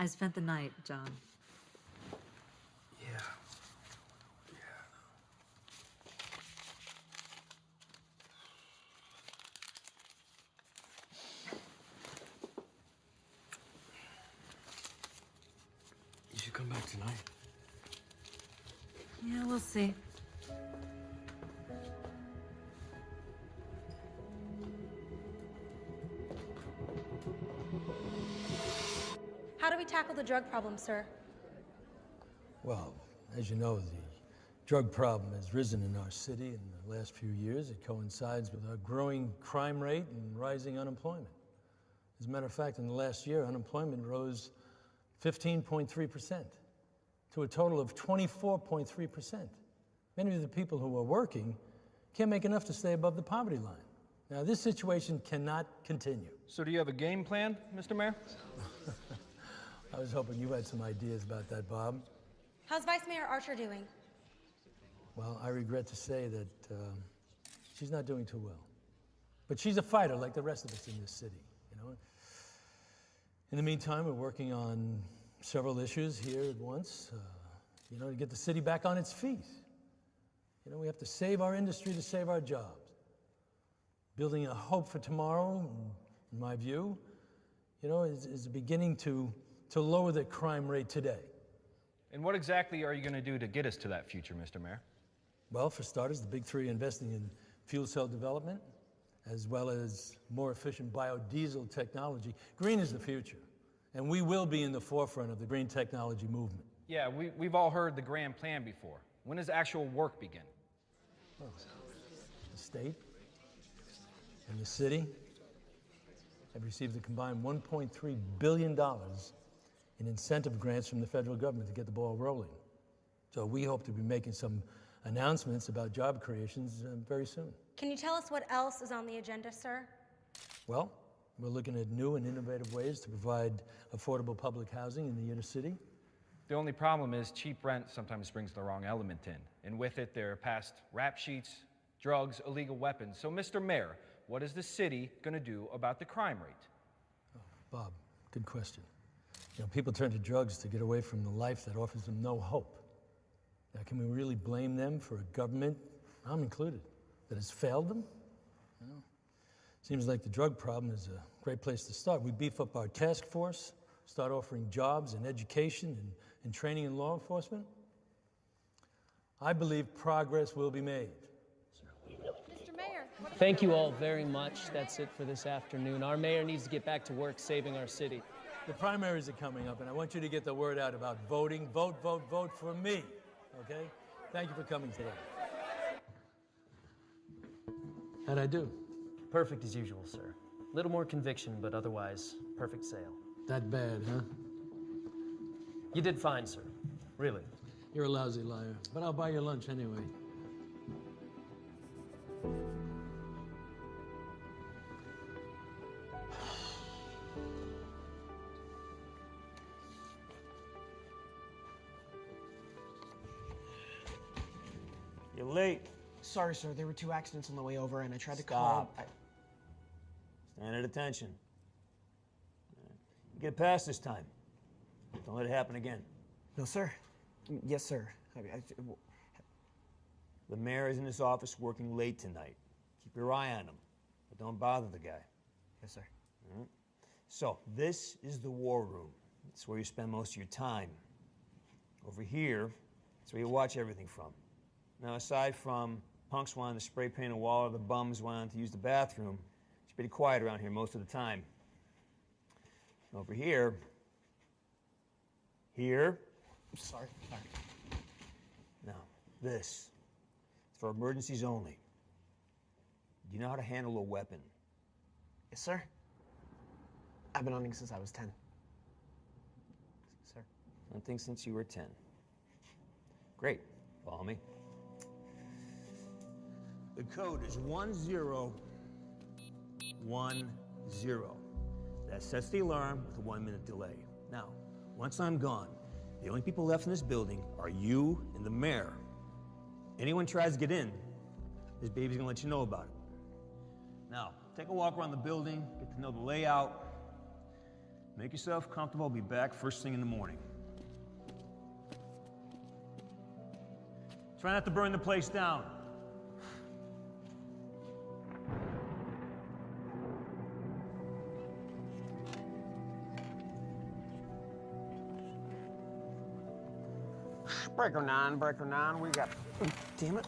I spent the night, John. Yeah. You should come back tonight. Yeah, we'll see. How do we tackle the drug problem, sir? Well, as you know, the drug problem has risen in our city in the last few years. It coincides with a growing crime rate and rising unemployment. As a matter of fact, in the last year, unemployment rose 15.3% to a total of 24.3%. Many of the people who are working can't make enough to stay above the poverty line. Now, this situation cannot continue. So do you have a game plan, Mr. Mayor? I was hoping you had some ideas about that, Bob. How's Vice Mayor Archer doing? Well, I regret to say that she's not doing too well. But she's a fighter like the rest of us in this city, you know. In the meantime, we're working on several issues here at once, you know, to get the city back on its feet. You know, we have to save our industry to save our jobs. Building a hope for tomorrow, in my view, you know, is beginning to lower the crime rate today. And what exactly are you going to do to get us to that future, Mr. Mayor? Well, for starters, the big three are investing in fuel cell development, as well as more efficient biodiesel technology. Green is the future, and we will be in the forefront of the green technology movement. Yeah, we've all heard the grand plan before. When does actual work begin? Well, the state and the city have received a combined $1.3 billion in incentive grants from the federal government to get the ball rolling. So we hope to be making some announcements about job creations very soon. Can you tell us what else is on the agenda, sir? Well, we're looking at new and innovative ways to provide affordable public housing in the inner city. The only problem is cheap rent sometimes brings the wrong element in. And with it, there are past rap sheets, drugs, illegal weapons. So, Mr. Mayor, what is the city going to do about the crime rate? Oh, Bob, good question. You know, people turn to drugs to get away from the life that offers them no hope. Now, can we really blame them for a government, I'm included, that has failed them? You know, seems like the drug problem is a great place to start. We beef up our task force, start offering jobs and education and training in law enforcement. I believe progress will be made. Mr. Mayor, Thank you all very much. That's it for this afternoon. Our mayor needs to get back to work saving our city. The primaries are coming up, and I want you to get the word out about voting. Vote, vote, vote for me, okay? Thank you for coming today. How'd I do? Perfect as usual, sir. Little more conviction, but otherwise, perfect sale. That bad, huh? You did fine, sir. Really. You're a lousy liar, but I'll buy you lunch anyway. You're late. Sorry, sir. There were 2 accidents on the way over, and I tried to call. Stand at attention. Get past this time. Don't let it happen again. No, sir. Yes, sir. The mayor is in his office working late tonight. Keep your eye on him, but don't bother the guy. Yes, sir. All right? So, this is the war room. It's where you spend most of your time. Over here, it's where you watch everything from. Now, aside from punks wanting to spray paint a wall or the bums wanting to use the bathroom, it's pretty quiet around here most of the time. Over here, Sorry. now, this, it's for emergencies only. Do you know how to handle a weapon? Yes, sir. I've been hunting since I was 10. Sir. I think since you were 10. Great. Follow me. The code is 1010. That sets the alarm with a 1-minute delay. Now, once I'm gone, the only people left in this building are you and the mayor. Anyone tries to get in, this baby's gonna let you know about it. Now, take a walk around the building, get to know the layout. Make yourself comfortable. I'll be back first thing in the morning. Try not to burn the place down. Breaker 9, we got... Damn it.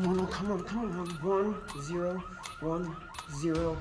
No, come on. 1, 0, 1, 0.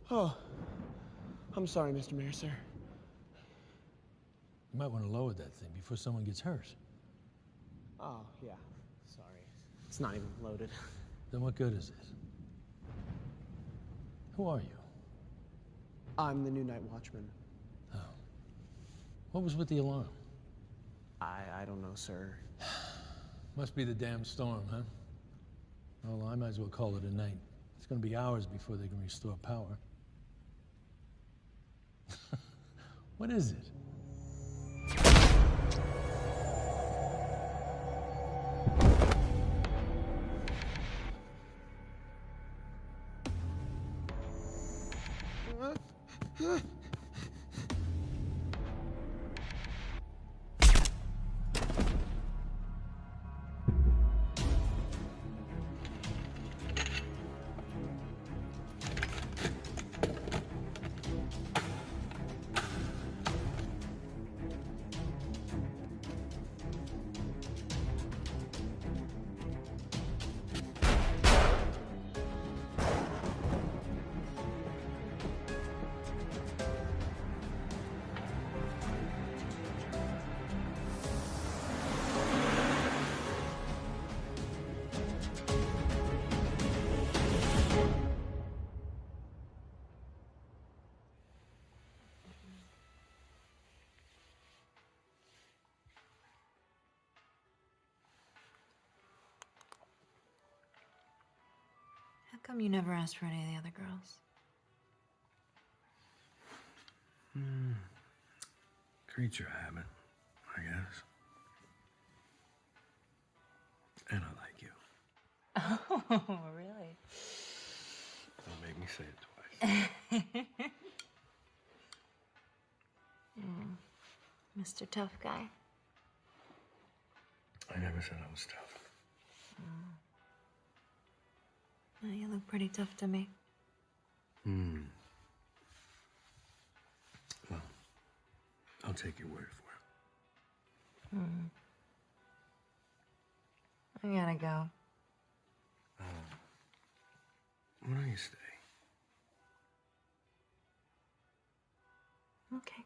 Oh, I'm sorry, Mr. Mayor, sir. You might want to lower that thing before someone gets hurt. Oh, yeah. Sorry. It's not even loaded. Then what good is it? Who are you? I'm the new night watchman. Oh. What was with the alarm? I don't know, sir. Must be the damn storm, huh? Well, I might as well call it a night. It's gonna be hours before they can restore power. What is it? come you never asked for any of the other girls? Creature habit, I guess. And I like you. Oh, really? Don't make me say it twice. Mr. Tough Guy. I never said I was tough. Well, you look pretty tough to me. Well, I'll take your word for it. I gotta go. Why don't you stay? Okay.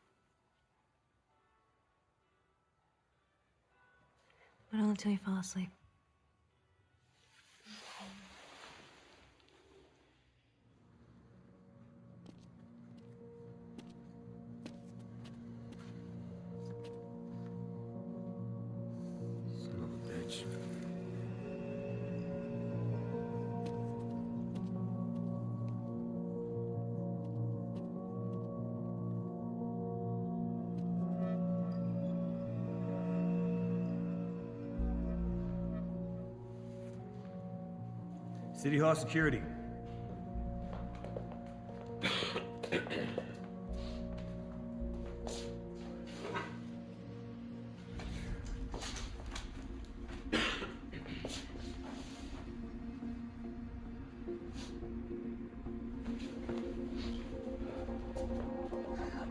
But only until you fall asleep. Son of a bitch. City Hall security.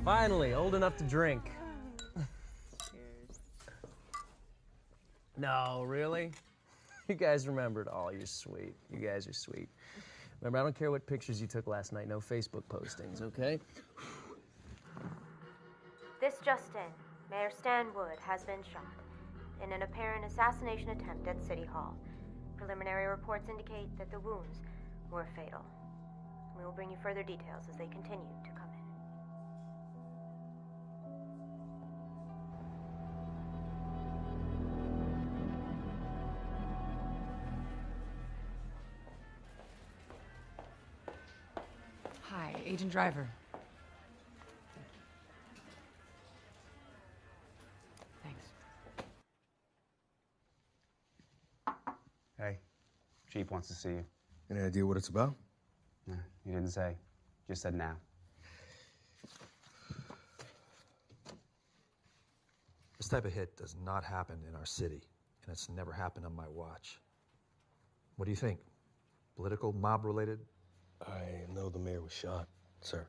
Finally, old enough to drink. No, really? You guys remembered. Oh, you're sweet. You guys are sweet. Remember, I don't care what pictures you took last night. No Facebook postings, okay? This just in, Mayor Stan Wood has been shot in an apparent assassination attempt at City Hall. Preliminary reports indicate that the wounds were fatal. We will bring you further details as they continue to come in. Hi, Agent Driver. Thanks. Hey, Chief wants to see you. Any idea what it's about? No, he didn't say. Just said now. This type of hit does not happen in our city, and it's never happened on my watch. What do you think? Political, mob-related? I know the mayor was shot, sir.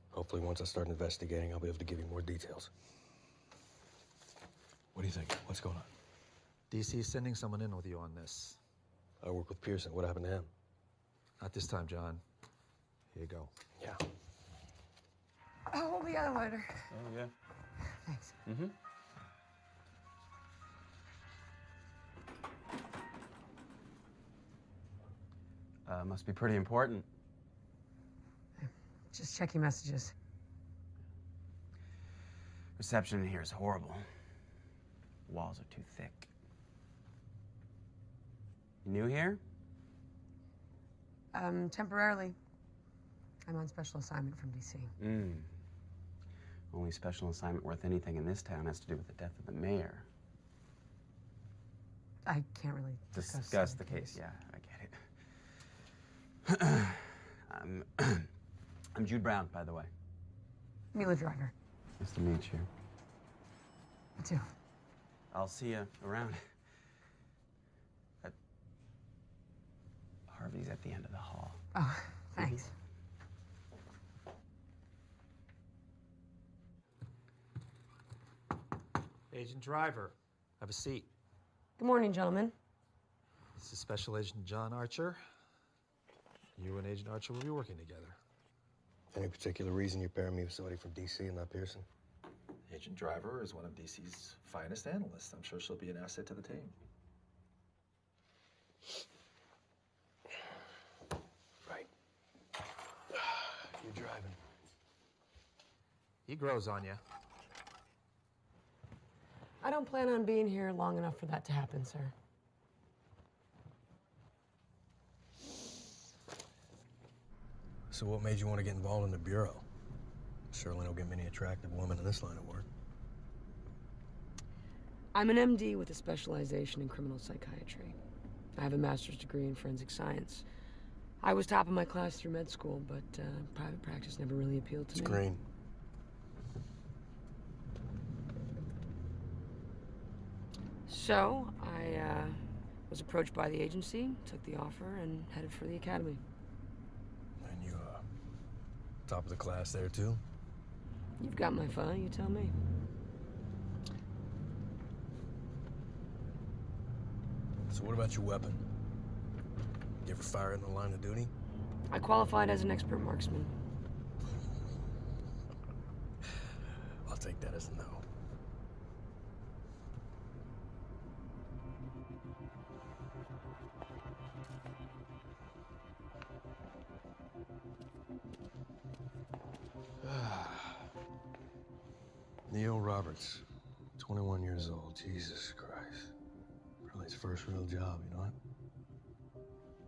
Hopefully, once I start investigating, I'll be able to give you more details. What do you think? What's going on? DC's sending someone in with you on this. I work with Pearson. What happened to him? Not this time, John. Here you go. Yeah. Oh, the other lighter. Oh, yeah. Thanks. Mm-hmm. Must be pretty important. Just checking messages. Reception in here is horrible. Walls are too thick. You new here? Temporarily. I'm on special assignment from DC. Only special assignment worth anything in this town has to do with the death of the mayor. I can't really Discuss the case. Yeah, I get it. I'm Jude Brown, by the way. Mila Driver. Nice to meet you. Me too. I'll see you around. Harvey's at the end of the hall. Oh, thanks. Agent Driver, have a seat. Good morning, gentlemen. This is Special Agent John Archer. You and Agent Archer will be working together. Any particular reason you're pairing me with somebody from DC and not Pearson? Agent Driver is one of DC's finest analysts. I'm sure she'll be an asset to the team. Right. You're driving. He grows on you. I don't plan on being here long enough for that to happen, sir. So what made you want to get involved in the Bureau? Certainly don't get many attractive women in this line of work. I'm an MD with a specialization in criminal psychiatry. I have a master's degree in forensic science. I was top of my class through med school, but private practice never really appealed to me. It's green. So, I was approached by the agency, took the offer, and headed for the academy. And you, top of the class there, too? You've got my file, you tell me. So what about your weapon? You ever fire in the line of duty? I qualified as an expert marksman. I'll take that as a no. Neil Roberts, 21 years old. Jesus Christ. Probably his first real job, you know what?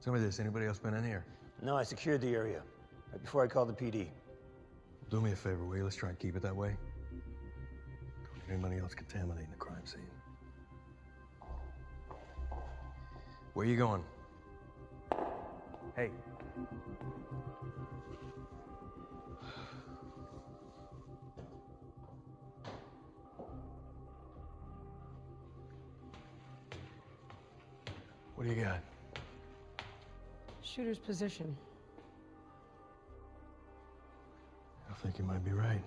Tell me this, anybody else been in here? No, I secured the area right before I called the PD. Do me a favor, will you? Let's try and keep it that way. Don't need anybody else contaminating the crime scene. Where you going? Hey. What do you got? Shooter's position. I think you might be right.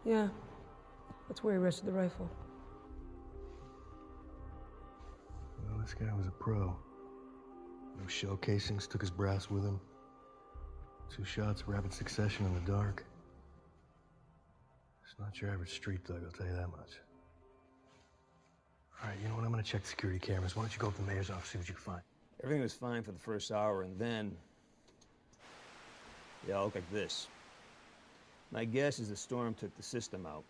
Yeah, that's where he rested the rifle. Well, this guy was a pro. No shell casings, took his brass with him. 2 shots, rapid succession in the dark. It's not your average street thug, I'll tell you that much. All right, you know what? I'm gonna check security cameras. Why don't you go up to the mayor's office, see what you can find? Everything was fine for the first hour, and then... yeah, I look like this. My guess is the storm took the system out.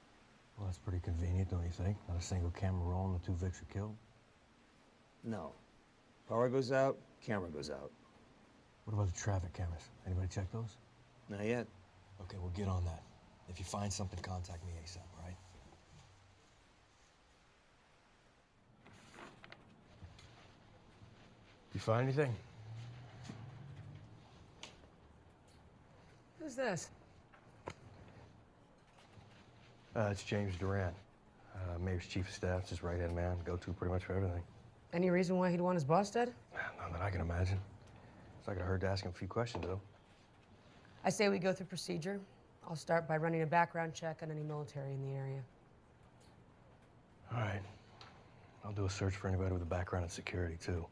Well, that's pretty convenient, don't you think? Not a single camera rolling, the 2 Vics are killed. No. Power goes out, camera goes out. What about the traffic cameras? Anybody check those? Not yet. Okay, we'll get on that. If you find something, contact me ASAP, all right? You find anything? Who's this? It's James Duran, Mayor's chief of staff, his right-hand man, go-to pretty much for everything. Any reason why he'd want his boss dead? None that I can imagine. It's not gonna hurt to ask him a few questions, though. I say we go through procedure. I'll start by running a background check on any military in the area. All right. I'll do a search for anybody with a background in security, too.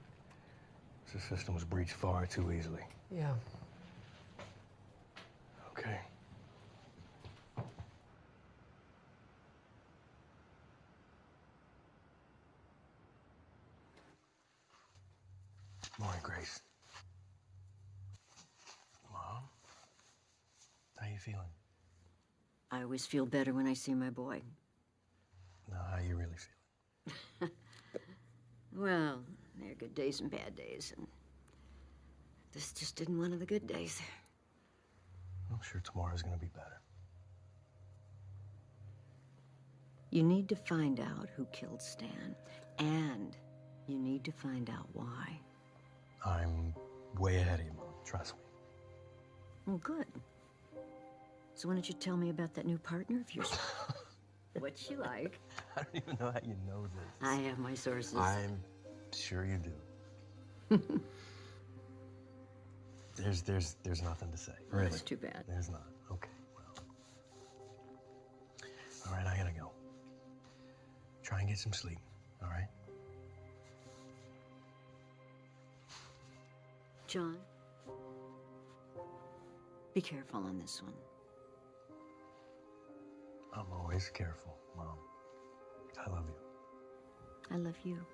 This system was breached far too easily. Yeah. Okay. Morning, Grace. Mom? How you feeling? I always feel better when I see my boy. Now, how you really feeling? Well, there are good days and bad days, and this just isn't one of the good days. I'm sure tomorrow's gonna be better. You need to find out who killed Stan, and you need to find out why. I'm way ahead of you, Mom. Trust me. Well, good. So why don't you tell me about that new partner of yours? What's she like? I don't even know how you know this. I have my sources. I'm sure you do. There's nothing to say. Well, that's too bad. There's not. Okay, well. All right, I gotta go. Try and get some sleep, all right? John, be careful on this one. I'm always careful, Mom. I love you. I love you.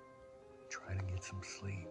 Try to get some sleep.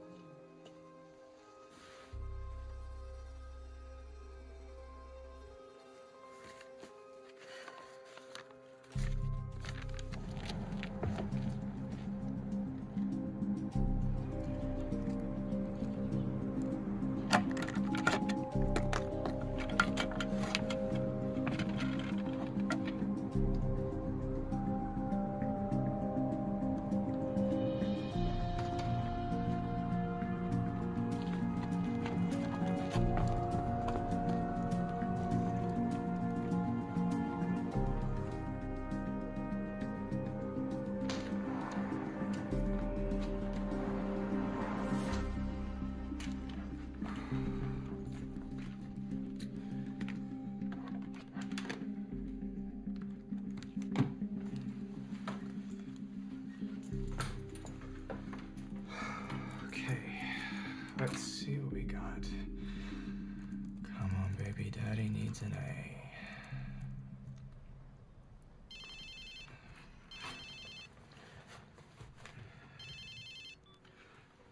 today.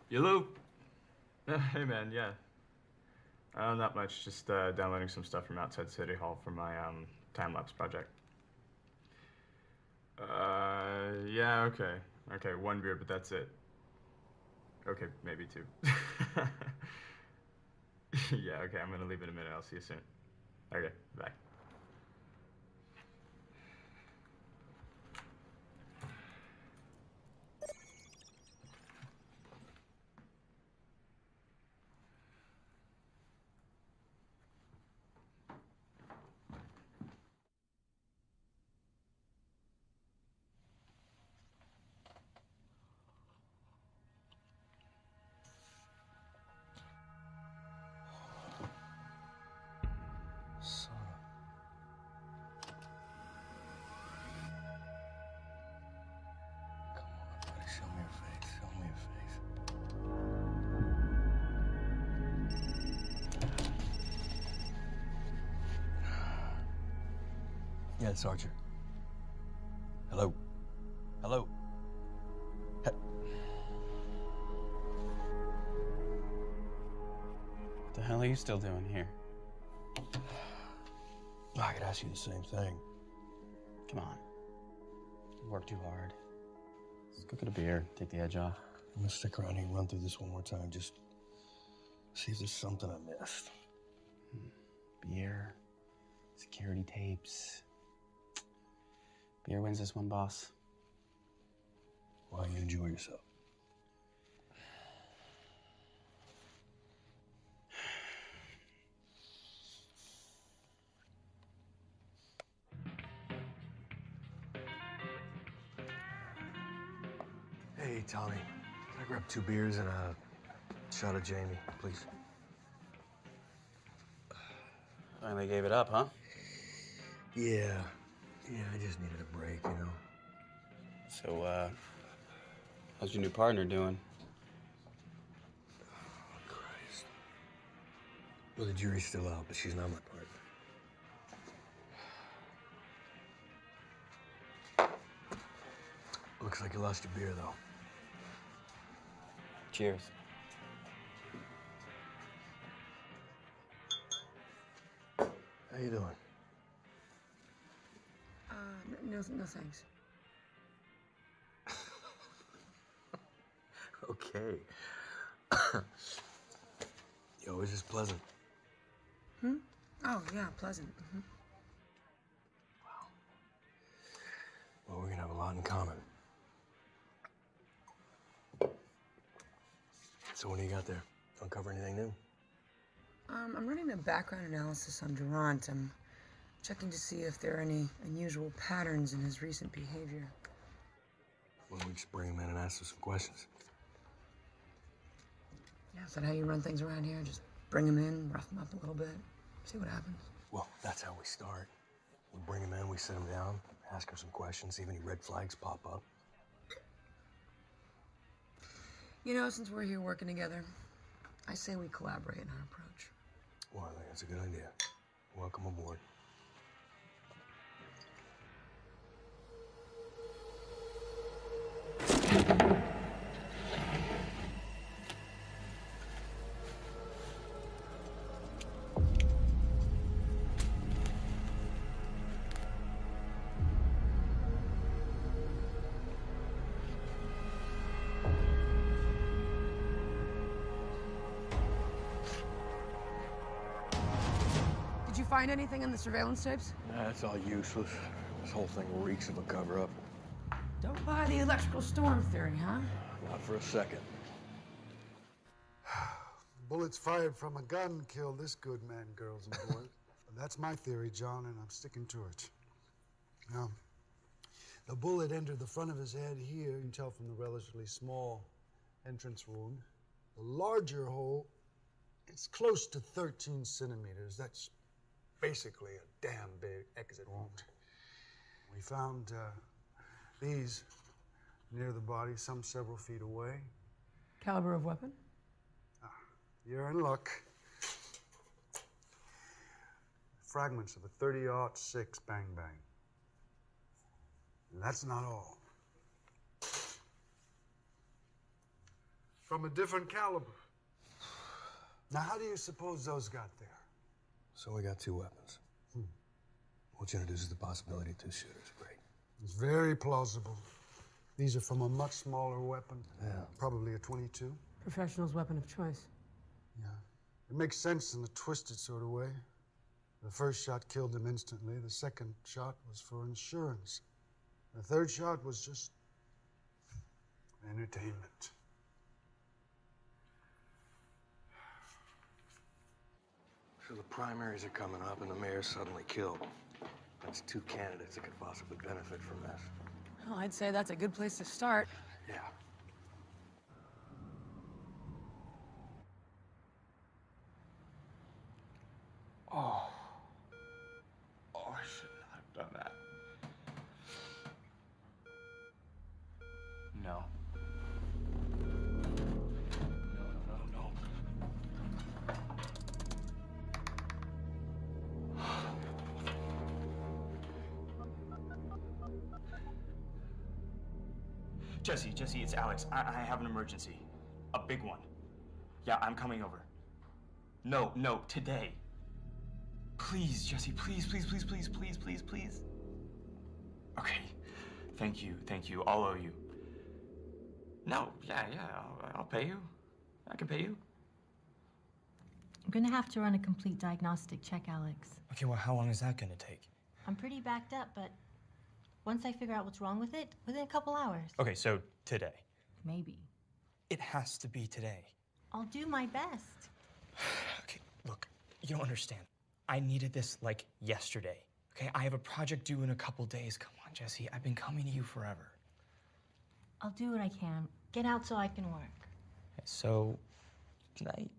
Hello? Hey man, yeah. Not much, just downloading some stuff from outside City Hall for my time-lapse project. Yeah, okay. Okay, 1 beer, but that's it. Okay, maybe 2. Yeah, okay, I'm gonna leave in a minute. I'll see you soon. Okay, bye. Show me your face. Show me your face. Yeah, it's Archer. Hello. Hello. What the hell are you still doing here? I could ask you the same thing. Come on. You work too hard. Let's go get a beer, take the edge off. I'm gonna stick around here and run through this one more time. Just see if there's something I missed. Beer, security tapes. Beer wins this one, boss. Well, you enjoy yourself. Hey, Tommy. Can I grab 2 beers and a shot of Jamie, please? Finally gave it up, huh? Yeah. Yeah, I just needed a break, you know? So, how's your new partner doing? Oh, Christ. Well, the jury's still out, but she's not my partner. Looks like you lost your beer, though. Cheers. How you doing? No thanks. Okay. Yo, is this pleasant? Oh, yeah, pleasant. Well, we're gonna have a lot in common. So what do you got there? Uncover anything new? I'm running a background analysis on Durant. I'm checking to see if there are any unusual patterns in his recent behavior. Well, we just bring him in and ask him some questions. Yeah, is that how you run things around here? Just bring him in, rough him up a little bit, see what happens? Well, that's how we start. We bring him in, we sit him down, ask him some questions, see if any red flags pop up. You know, since we're here working together, I say we collaborate in our approach. Well, I think that's a good idea. Welcome aboard. Did you find anything in the surveillance tapes? Nah, that's all useless. This whole thing reeks of a cover-up. Don't buy the electrical storm theory, huh? Not for a second. Bullets fired from a gun killed this good man, girls and boys. That's my theory, John, and I'm sticking to it. Now, the bullet entered the front of his head here. You can tell from the relatively small entrance wound. The larger hole, it's close to 13 centimeters. That's basically a damn big exit wound. We found these near the body, some several feet away. Caliber of weapon? You're in luck. fragments of a 30-06 bang bang. And that's not all. From a different caliber. Now, how do you suppose those got there? So we got two weapons. Which introduces the possibility of two shooters. Great. It's very plausible. These are from a much smaller weapon. Yeah. Probably a .22. Professional's weapon of choice. Yeah. It makes sense in a twisted sort of way. The first shot killed him instantly. The second shot was for insurance. The third shot was just entertainment. So the primaries are coming up and the mayor's suddenly killed. That's two candidates that could possibly benefit from this. Well, I'd say that's a good place to start. Yeah. Oh. Oh, I should not have done that. No. No. Jesse, it's Alex. I have an emergency. A big one. Yeah, I'm coming over. No, today. Please, Jesse, please. Okay. Thank you. I'll owe you. No, yeah, I'll pay you. I can pay you. I'm gonna have to run a complete diagnostic check, Alex. Okay, well, how long is that gonna take? I'm pretty backed up, but once I figure out what's wrong with it, within a couple hours. Okay, so today. Maybe. It has to be today. I'll do my best. Okay, look, you don't understand. I needed this like yesterday, okay? I have a project due in a couple days. Come on, Jesse, I've been coming to you forever. I'll do what I can. Get out so I can work. Okay, so, tonight.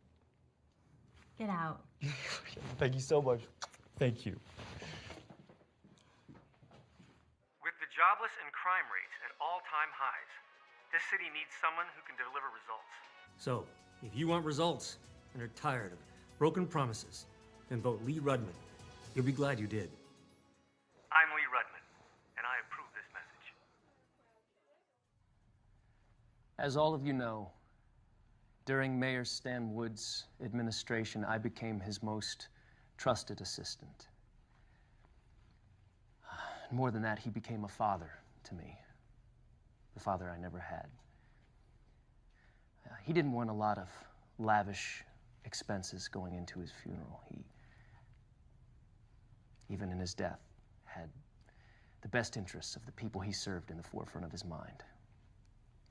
Get out. Thank you so much. Thank you. With the jobless and crime rates at all-time highs, this city needs someone who can deliver results. So, if you want results and are tired of broken promises, then vote Lee Rudman. You'll be glad you did. I'm Lee Rudman, and I approve this message. As all of you know, during Mayor Stan Wood's administration, I became his most trusted assistant. More than that, he became a father to me, the father I never had. He didn't want a lot of lavish expenses going into his funeral. He, even in his death, had the best interests of the people he served in the forefront of his mind.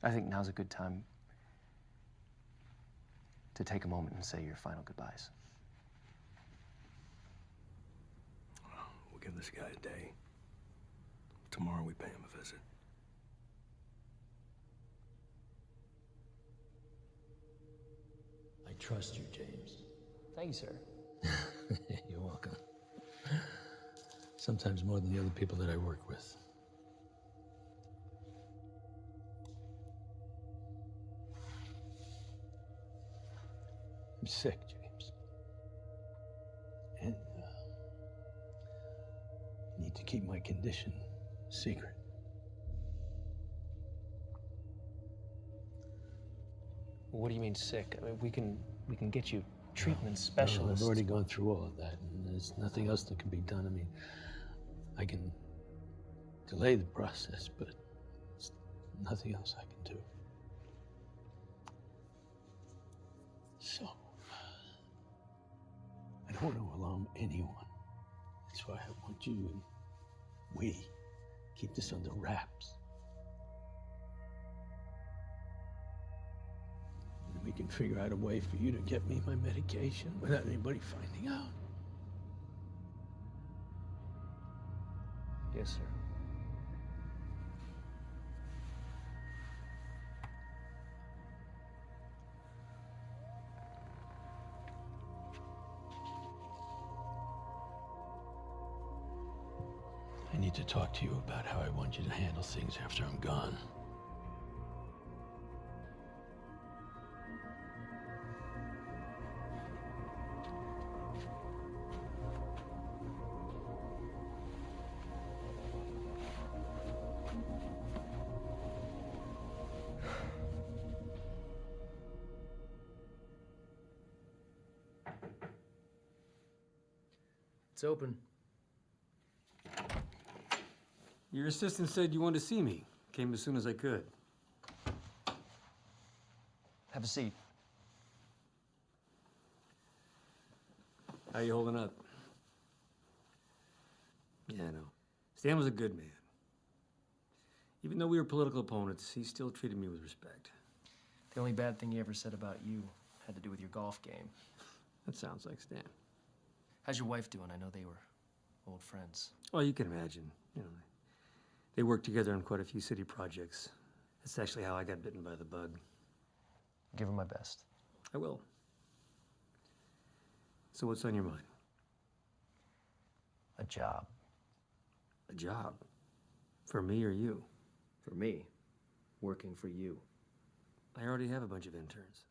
I think now's a good time to take a moment and say your final goodbyes. We'll give this guy a day. Tomorrow we pay him a visit. I trust you, James. Thank you, sir. You're welcome. Sometimes more than the other people that I work with. I'm sick, James. And need to keep my condition secret. What do you mean sick? I mean, we can get you treatment specialists. I've already gone through all of that, and there's nothing else that can be done. I mean, I can delay the process, but there's nothing else I can do. So, I don't want to alarm anyone. That's why I want you and we keep this under wraps. And we can figure out a way for you to get me my medication without anybody finding out. Yes, sir. I need to talk to you about how I want you to handle things after I'm gone. It's open. Your assistant said you wanted to see me. Came as soon as I could. Have a seat. How you holding up? Yeah, I know. Stan was a good man. Even though we were political opponents, he still treated me with respect. The only bad thing he ever said about you had to do with your golf game. That sounds like Stan. How's your wife doing? I know they were old friends. Well, you can imagine. You know, they worked together on quite a few city projects. That's actually how I got bitten by the bug. Give her my best. I will. So what's on your mind? A job. A job? For me or you? For me. Working for you. I already have a bunch of interns.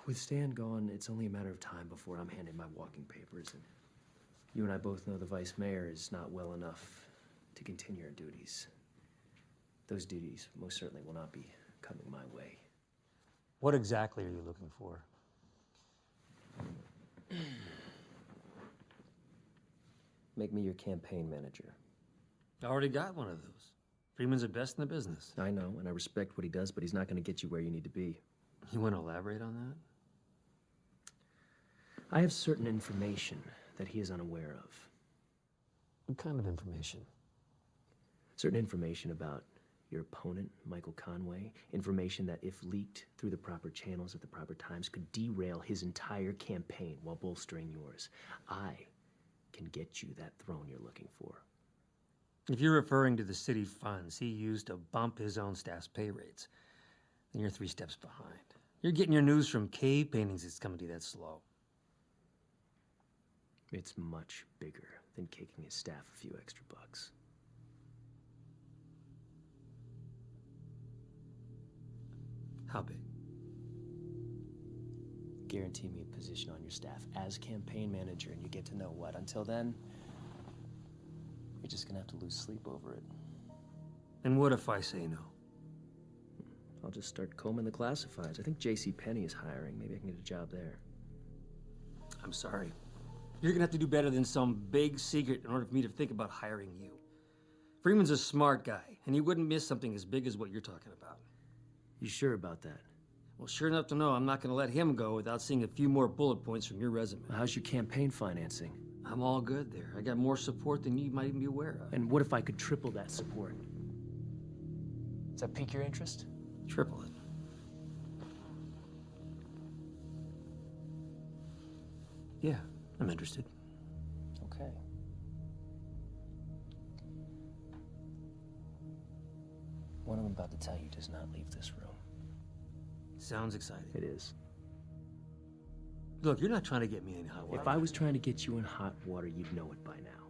With Stan gone, it's only a matter of time before I'm handed my walking papers, and you and I both know the vice mayor is not well enough to continue our duties. Those duties most certainly will not be coming my way. What exactly are you looking for? Make me your campaign manager. I already got one of those. Freeman's the best in the business. I know, and I respect what he does, but he's not going to get you where you need to be. You want to elaborate on that? I have certain information that he is unaware of. What kind of information? Certain information about your opponent, Michael Conway. Information that, if leaked through the proper channels at the proper times, could derail his entire campaign while bolstering yours. I can get you that throne you're looking for. If you're referring to the city funds he used to bump his own staff's pay rates, then you're 3 steps behind. You're getting your news from cave paintings. It's coming to you that slow. It's much bigger than kicking his staff a few extra bucks. How big? Guarantee me a position on your staff as campaign manager, and you get to know what. Until then, you're just gonna have to lose sleep over it. And what if I say no? I'll just start combing the classifieds. I think J.C. Penney is hiring. Maybe I can get a job there. I'm sorry. You're gonna have to do better than some big secret in order for me to think about hiring you. Freeman's a smart guy, and he wouldn't miss something as big as what you're talking about. You sure about that? Well, sure enough to know I'm not gonna let him go without seeing a few more bullet points from your resume. How's your campaign financing? I'm all good there. I got more support than you might even be aware of. And what if I could triple that support? Does that pique your interest? Triple it. Yeah, I'm interested. Okay. What I'm about to tell you does not leave this room. Sounds exciting. It is. Look, you're not trying to get me in hot water. If I was trying to get you in hot water, you'd know it by now.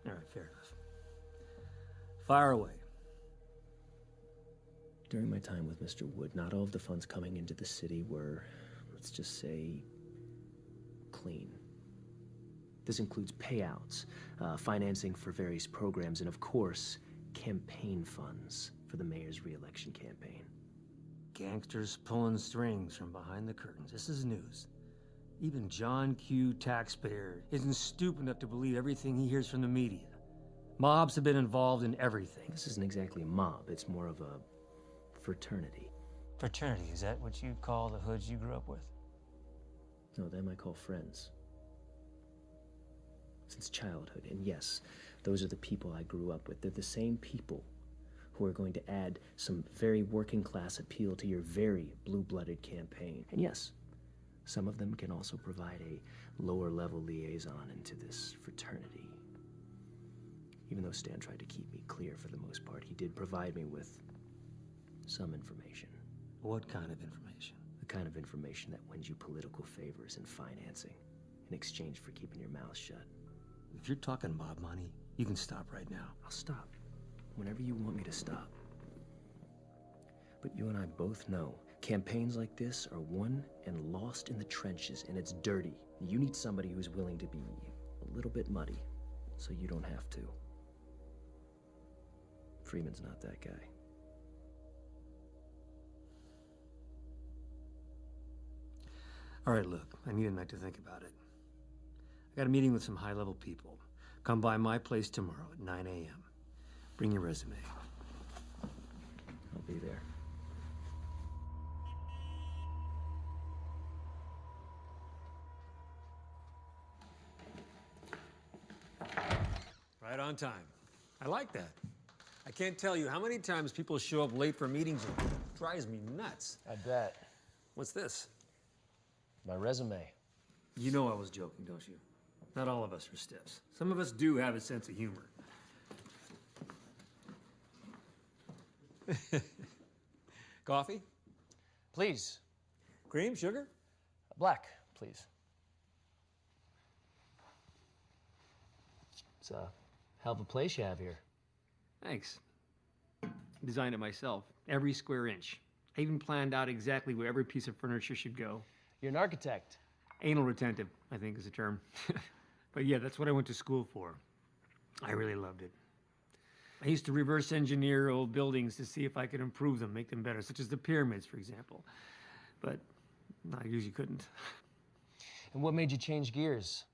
All right, fair enough. Fire away. During my time with Mr. Wood, not all of the funds coming into the city were, let's just say, clean. This includes payouts, financing for various programs, and of course, campaign funds for the mayor's re-election campaign. Gangsters pulling strings from behind the curtains. This is news. Even John Q. Taxpayer isn't stupid enough to believe everything he hears from the media. Mobs have been involved in everything. This isn't exactly a mob. It's more of a fraternity. Fraternity, is that what you call the hoods you grew up with? No, they might call friends. Since childhood. And yes, those are the people I grew up with. They're the same people who are going to add some very working class appeal to your very blue-blooded campaign. And yes, some of them can also provide a lower level liaison into this fraternity. Even though Stan tried to keep me clear for the most part, he did provide me with some information. What kind of information? The kind of information that wins you political favors and financing in exchange for keeping your mouth shut. If you're talking mob money, you can stop right now. I'll stop whenever you want me to stop. But you and I both know campaigns like this are won and lost in the trenches, and it's dirty. You need somebody who's willing to be a little bit muddy so you don't have to. Freeman's not that guy. All right, look, I need a night to think about it. I got a meeting with some high-level people. Come by my place tomorrow at 9 a.m. Bring your resume. I'll be there. Right on time. I like that. I can't tell you how many times people show up late for meetings. It drives me nuts. I bet. What's this? My resume. You know I was joking, don't you? Not all of us are stiffs. Some of us do have a sense of humor. Coffee? Please. Cream, sugar? Black, please. It's a hell of a place you have here. Thanks. Designed it myself, every square inch. I even planned out exactly where every piece of furniture should go. You're an architect. Anal retentive, I think is the term. But yeah, that's what I went to school for. I really loved it. I used to reverse engineer old buildings to see if I could improve them, make them better, such as the pyramids, for example. But I usually couldn't. And what made you change gears?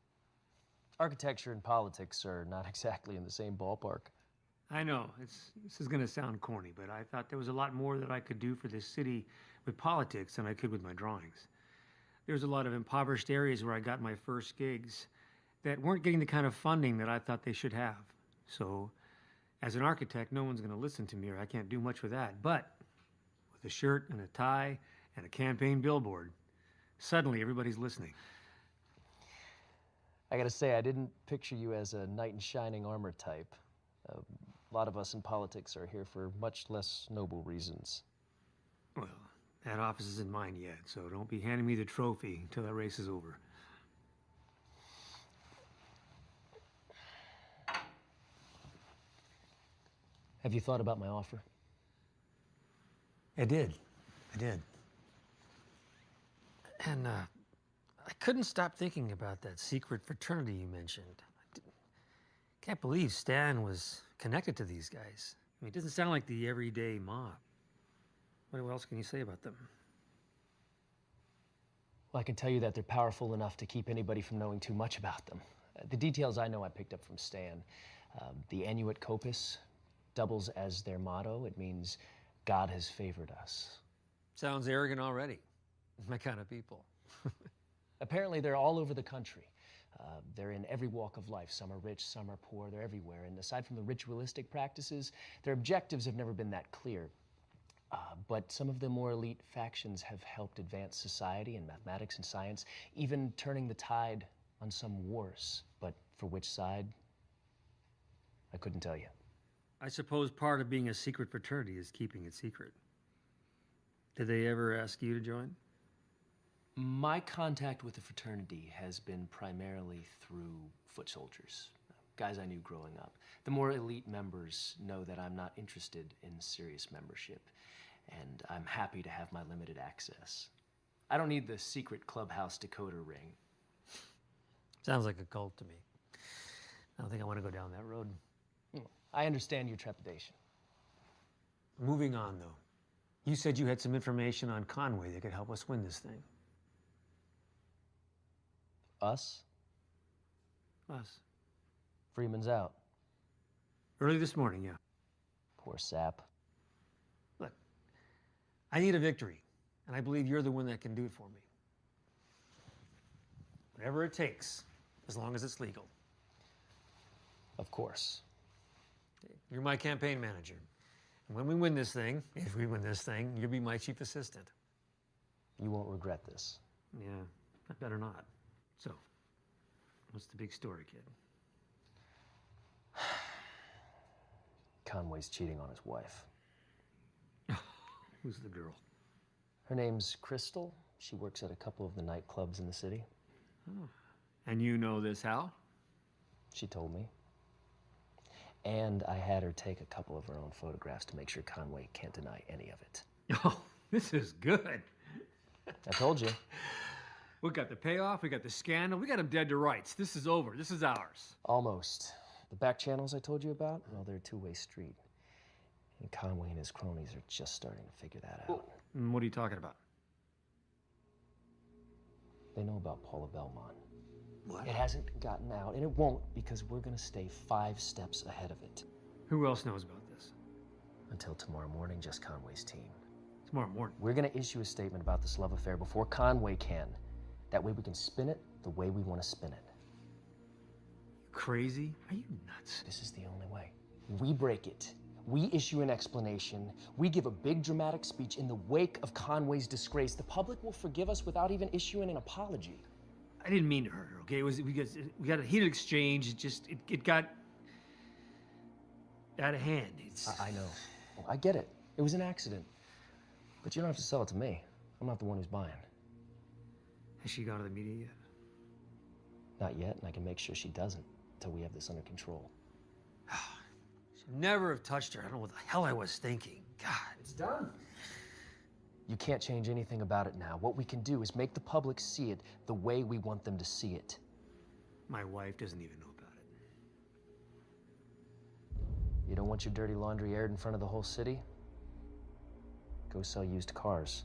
Architecture and politics are not exactly in the same ballpark. I know, this is gonna sound corny, but I thought there was a lot more that I could do for this city with politics than I could with my drawings. There's a lot of impoverished areas where I got my first gigs that weren't getting the kind of funding that I thought they should have. So, as an architect, no one's gonna listen to me or I can't do much with that. But with a shirt and a tie and a campaign billboard, suddenly everybody's listening. I gotta say, I didn't picture you as a knight in shining armor type. A lot of us in politics are here for much less noble reasons. Well, that office isn't mine yet, so don't be handing me the trophy until that race is over. Have you thought about my offer? I did. And, I couldn't stop thinking about that secret fraternity you mentioned. Can't believe Stan was connected to these guys. I mean, it doesn't sound like the everyday mob. What else can you say about them? Well, I can tell you that they're powerful enough to keep anybody from knowing too much about them. The details I know I picked up from Stan. The Annuit Copus doubles as their motto. It means God has favored us. Sounds arrogant already. My kind of people. Apparently, they're all over the country. They're in every walk of life. Some are rich, some are poor, they're everywhere. And aside from the ritualistic practices, their objectives have never been that clear. But some of the more elite factions have helped advance society in mathematics and science, even turning the tide on some wars. But for which side, I couldn't tell you. I suppose part of being a secret fraternity is keeping it secret. Did they ever ask you to join? My contact with the fraternity has been primarily through foot soldiers, guys I knew growing up. The more elite members know that I'm not interested in serious membership, and I'm happy to have my limited access. I don't need the secret clubhouse decoder ring. Sounds like a cult to me. I don't think I want to go down that road. I understand your trepidation. Moving on, though. You said you had some information on Conway that could help us win this thing. Us? Us. Freeman's out. Early this morning, yeah. Poor sap. Look, I need a victory, and I believe you're the one that can do it for me. Whatever it takes, as long as it's legal. Of course. You're my campaign manager. And when we win this thing, if we win this thing, you'll be my chief assistant. You won't regret this. Yeah, I better not. So, what's the big story, kid? Conway's cheating on his wife. Who's the girl? Her name's Crystal. She works at a couple of the nightclubs in the city. Oh. And you know this how? She told me. And I had her take a couple of her own photographs to make sure Conway can't deny any of it. Oh, this is good. I told you. We got the payoff, we got the scandal, we got him dead to rights. This is over, this is ours. Almost. The back channels I told you about, well, they're a two-way street. And Conway and his cronies are just starting to figure that out. What are you talking about? They know about Paula Belmont. What? It hasn't gotten out, and it won't, because we're gonna stay 5 steps ahead of it. Who else knows about this? Until tomorrow morning, just Conway's team. Tomorrow morning? We're gonna issue a statement about this love affair before Conway can. That way we can spin it the way we want to spin it. Crazy? Are you nuts? This is the only way. We break it. We issue an explanation. We give a big dramatic speech in the wake of Conway's disgrace. The public will forgive us without even issuing an apology. I didn't mean to hurt her, okay? We got a heated exchange. It got out of hand. I know. Well, I get it. It was an accident. But you don't have to sell it to me. I'm not the one who's buying. Has she gone to the media yet? Not yet, and I can make sure she doesn't until we have this under control. Should never have touched her. I don't know what the hell I was thinking. God. It's done. You can't change anything about it now. What we can do is make the public see it the way we want them to see it. My wife doesn't even know about it. You don't want your dirty laundry aired in front of the whole city? Go sell used cars.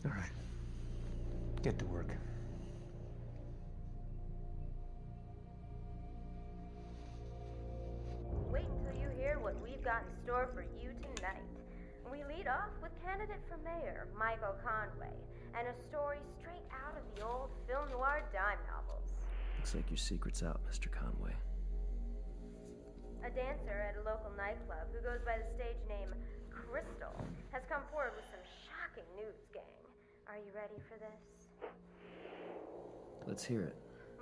All right. Get to work. Wait until you hear what we've got in store for you tonight. We lead off with candidate for mayor, Michael Conway, and a story straight out of the old film noir dime novels. Looks like your secret's out, Mr. Conway. A dancer at a local nightclub who goes by the stage name Crystal has come forward with some shocking news, gang. Are you ready for this? Let's hear it.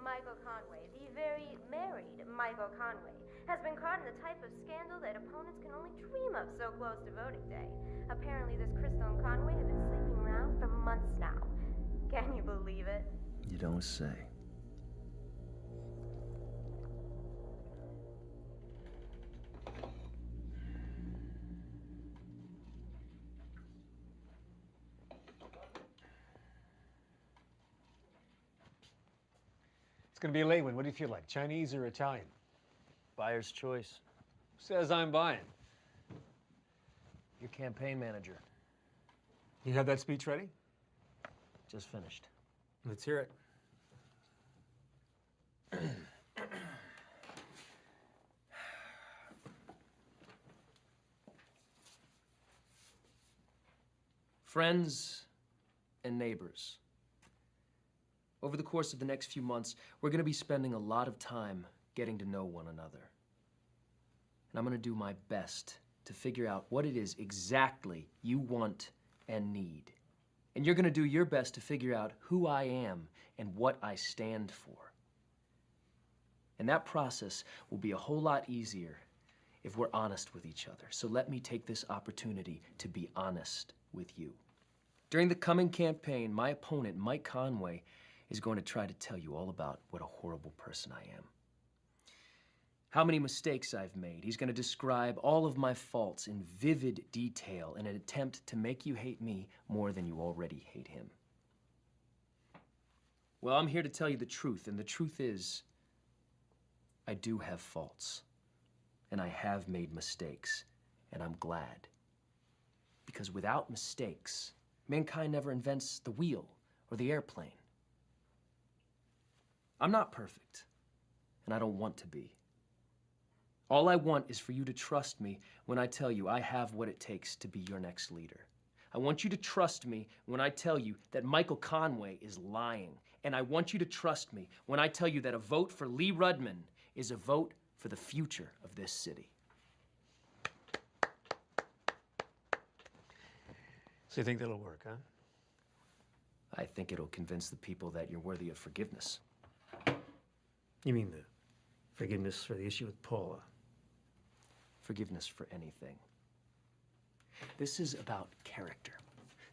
Michael Conway, the very married Michael Conway, has been caught in the type of scandal that opponents can only dream of so close to voting day. Apparently, this Crystal and Conway have been sleeping around for months now. Can you believe it? You don't say. It's gonna be a late one. What do you feel like, Chinese or Italian? Buyer's choice. Who says I'm buying? Your campaign manager. You have that speech ready? Just finished. Let's hear it. Friends and neighbors. Over the course of the next few months, we're going to be spending a lot of time getting to know one another. And I'm going to do my best to figure out what it is exactly you want and need. And you're going to do your best to figure out who I am and what I stand for. And that process will be a whole lot easier if we're honest with each other. So let me take this opportunity to be honest with you. During the coming campaign, my opponent, Mike Conway, is going to try to tell you all about what a horrible person I am. How many mistakes I've made. He's going to describe all of my faults in vivid detail in an attempt to make you hate me more than you already hate him. Well, I'm here to tell you the truth, and the truth is, I do have faults, and I have made mistakes, and I'm glad. Because without mistakes, mankind never invents the wheel or the airplane. I'm not perfect, and I don't want to be. All I want is for you to trust me when I tell you I have what it takes to be your next leader. I want you to trust me when I tell you that Michael Conway is lying. And I want you to trust me when I tell you that a vote for Lee Rudman is a vote for the future of this city. So you think that'll work, huh? I think it'll convince the people that you're worthy of forgiveness. You mean the forgiveness for the issue with Paula? Forgiveness for anything. This is about character.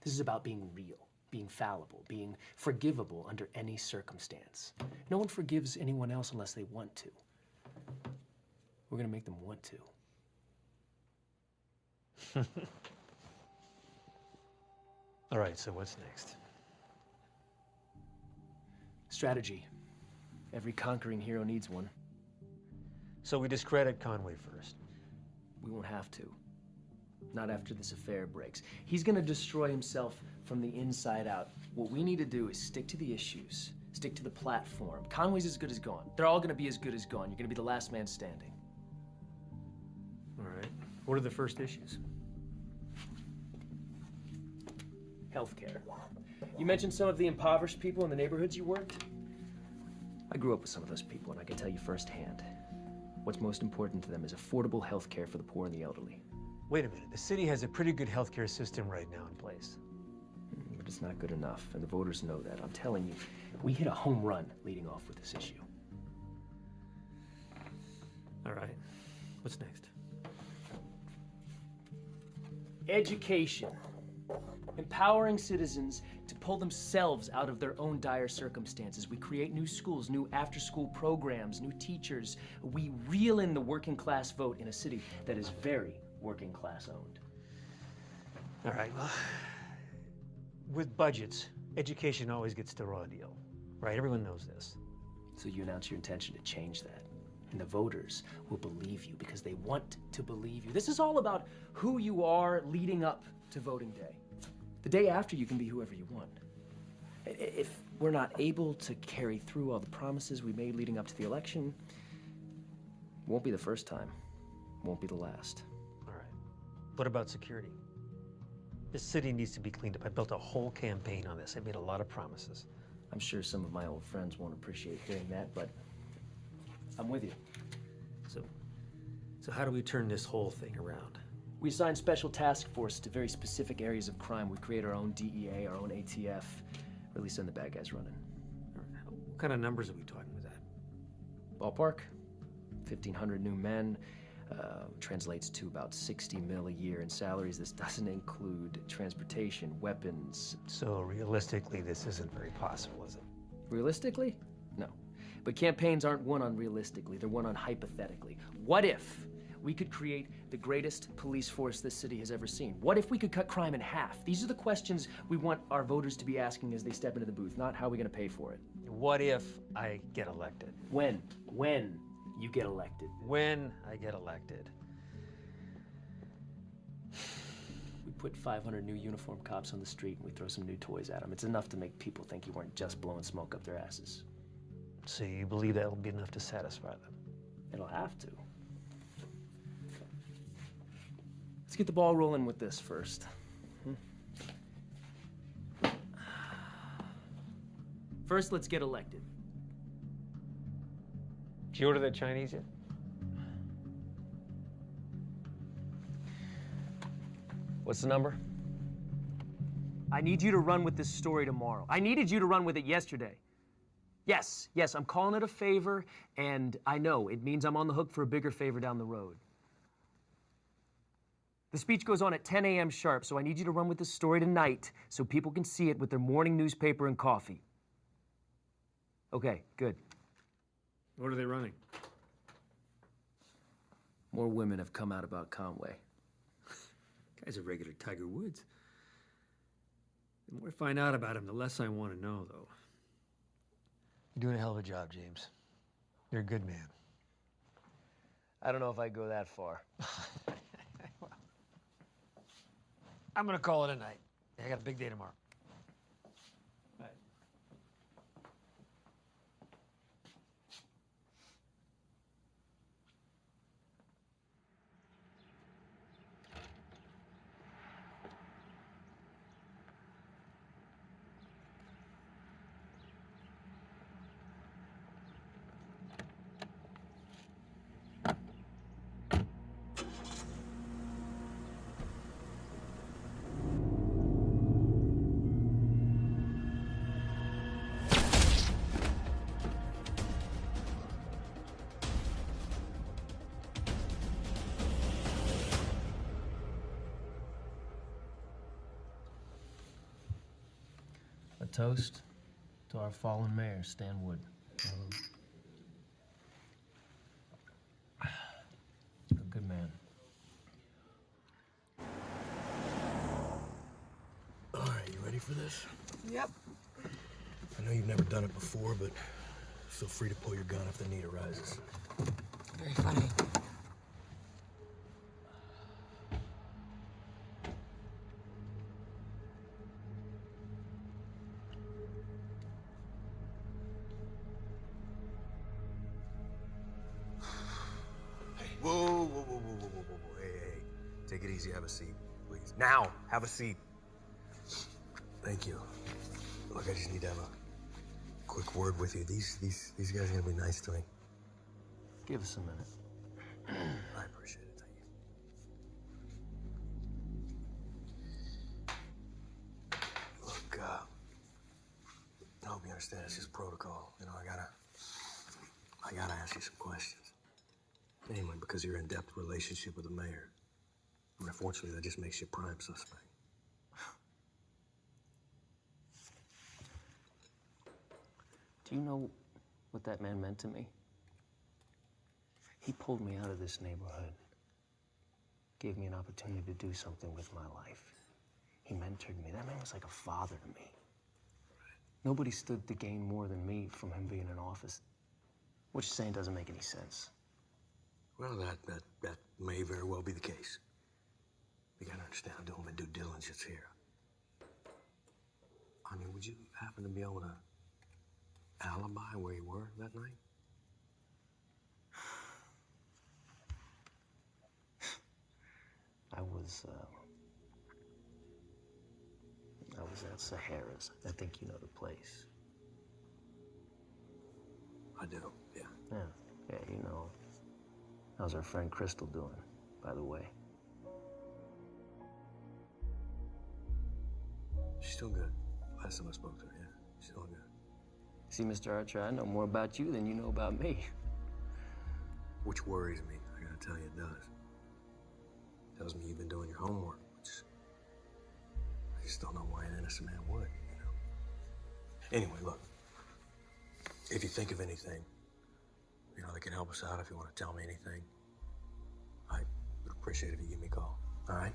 This is about being real, being fallible, being forgivable under any circumstance. No one forgives anyone else unless they want to. We're going to make them want to. All right, so what's next? Strategy. Every conquering hero needs one. So we discredit Conway first. We won't have to. Not after this affair breaks. He's gonna destroy himself from the inside out. What we need to do is stick to the issues, stick to the platform. Conway's as good as gone. They're all gonna be as good as gone. You're gonna be the last man standing. All right. What are the first issues? Healthcare. You mentioned some of the impoverished people in the neighborhoods you worked. I grew up with some of those people, and I can tell you firsthand, what's most important to them is affordable health care for the poor and the elderly. Wait a minute. The city has a pretty good healthcare system right now in place. But it's not good enough, and the voters know that. I'm telling you, we hit a home run leading off with this issue. All right. What's next? Education. Empowering citizens to pull themselves out of their own dire circumstances. We create new schools, new after-school programs, new teachers. We reel in the working class vote in a city that is very working class owned. All right, well, with budgets, education always gets the raw deal, right? Everyone knows this. So you announce your intention to change that. And the voters will believe you because they want to believe you. This is all about who you are leading up to voting day. The day after, you can be whoever you want. If we're not able to carry through all the promises we made leading up to the election, it won't be the first time, it won't be the last. All right. What about security? This city needs to be cleaned up. I built a whole campaign on this. I made a lot of promises. I'm sure some of my old friends won't appreciate hearing that, but I'm with you. So how do we turn this whole thing around? We assign special task forces to very specific areas of crime. We create our own DEA, our own ATF, really send the bad guys running. What kind of numbers are we talking with that? Ballpark, 1,500 new men, translates to about 60 mil a year in salaries. This doesn't include transportation, weapons. So realistically, this isn't very possible, is it? Realistically? No. But campaigns aren't won on realistically, they're won on hypothetically. What if we could create the greatest police force this city has ever seen? What if we could cut crime in half? These are the questions we want our voters to be asking as they step into the booth, not how are we gonna pay for it. What if I get elected? When you get elected. When I get elected. We put 500 new uniformed cops on the street and we throw some new toys at them. It's enough to make people think you weren't just blowing smoke up their asses. So you believe that'll be enough to satisfy them? It'll have to. Let's get the ball rolling with this first. First, let's get elected. Did you order that Chinese yet? What's the number? I need you to run with this story tomorrow. I needed you to run with it yesterday. Yes, I'm calling it a favor, and I know it means I'm on the hook for a bigger favor down the road. The speech goes on at 10 a.m. sharp, so I need you to run with this story tonight so people can see it with their morning newspaper and coffee. Okay, good. What are they running? More women have come out about Conway. Guy's a regular Tiger Woods. The more I find out about him, the less I want to know, though. You're doing a hell of a job, James. You're a good man. I don't know if I'd go that far. Well, I'm gonna call it a night. I got a big day tomorrow. All right. A toast to our fallen mayor, Stan Wood. A good man. All right, you ready for this? Yep. I know you've never done it before, but feel free to pull your gun if the need arises. Very funny. Take it easy, have a seat, please. Now, have a seat. Thank you. Look, I just need to have a quick word with you. These guys are gonna be nice to me. Give us a minute. I appreciate it, thank you. Look, I hope you understand it's just protocol. You know, I gotta ask you some questions. Mainly because of your in-depth relationship with the mayor. And unfortunately, that just makes you prime suspect. Do you know what that man meant to me? He pulled me out of this neighborhood, gave me an opportunity to do something with my life. He mentored me. That man was like a father to me. Nobody stood to gain more than me from him being in office. What you're saying doesn't make any sense. Well, that may very well be the case. You gotta understand, I'm doing my due diligence here. I mean, would you happen to be able to alibi where you were that night? I was at Sahara's. I think you know the place. I do, yeah. Yeah, you know. How's our friend Crystal doing, by the way? She's still good. Last time I spoke to her, yeah. She's still good. See, Mr. Archer, I know more about you than you know about me. Which worries me, I gotta tell you, it does. Tells me you've been doing your homework, which I just don't know why an innocent man would, you know? Anyway, look, if you think of anything, you know, that can help us out, if you want to tell me anything, I would appreciate it if you give me a call, all right?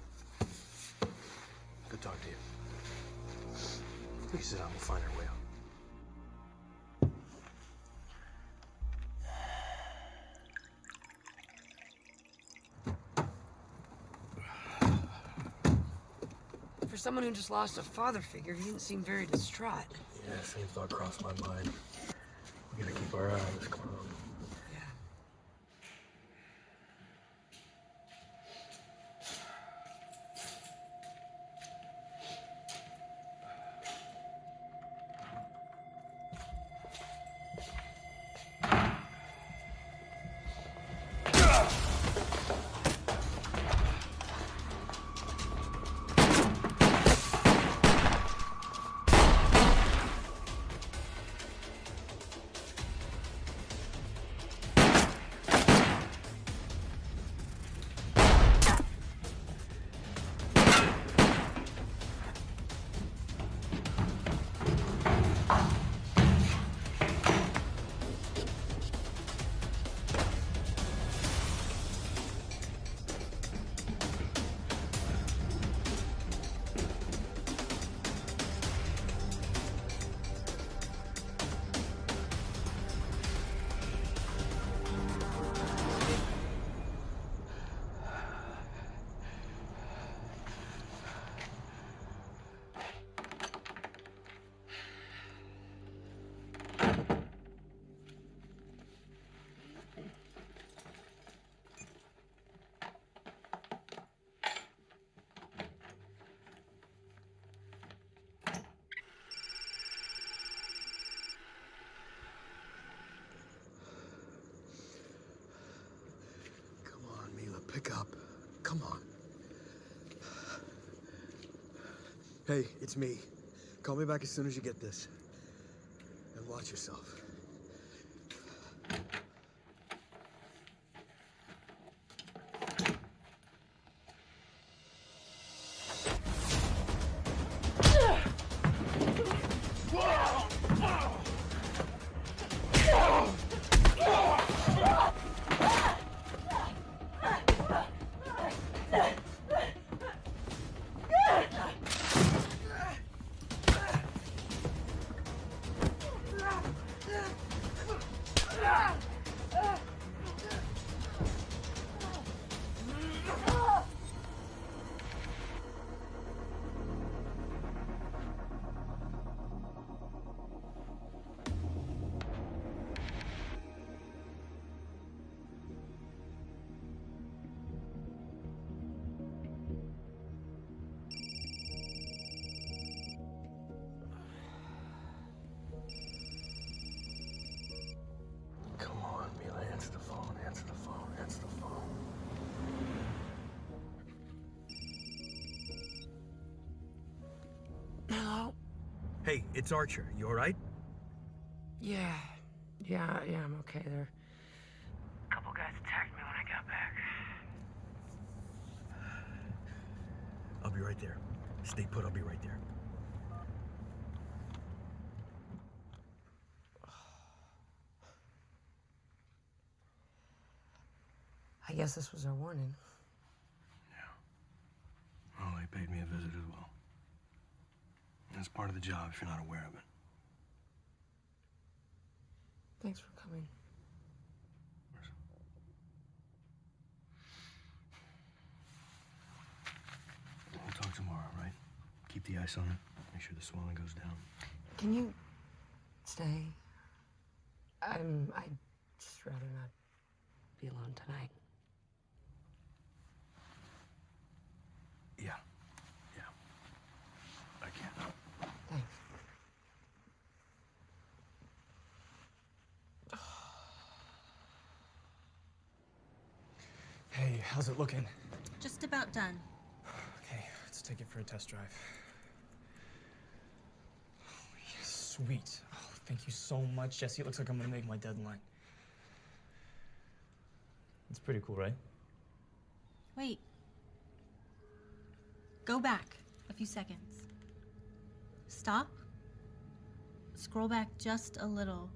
Good talk to you. Please sit down, we'll find our way out. For someone who just lost a father figure, he didn't seem very distraught. Yeah, same thought crossed my mind. We gotta keep our eye on this clown. Pick up. Come on. Hey, it's me. Call me back as soon as you get this. And watch yourself. Hey, it's Archer. You all right? Yeah, I'm okay there. A couple guys attacked me when I got back. I'll be right there. Stay put, I'll be right there. I guess this was our warning. Well, they paid me a visit as well. That's part of the job if you're not aware of it. Thanks for coming. We'll talk tomorrow, right? Keep the ice on it. Make sure the swelling goes down. Can you stay? I'd just rather not be alone tonight. Yeah. I can. Thanks. Hey, how's it looking? Just about done. Okay, let's take it for a test drive. Oh, yes, sweet. Oh, thank you so much, Jesse. It looks like I'm gonna make my deadline. It's pretty cool, right? Wait. Go back a few seconds. Stop. Scroll back just a little.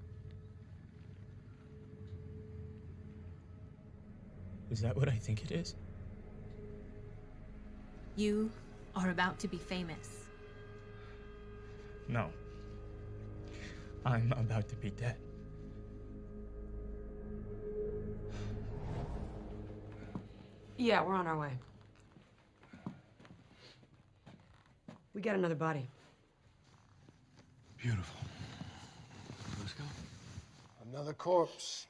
Is that what I think it is? You are about to be famous. No. I'm about to be dead. Yeah, we're on our way. We got another body. Beautiful. Let's go. Another corpse,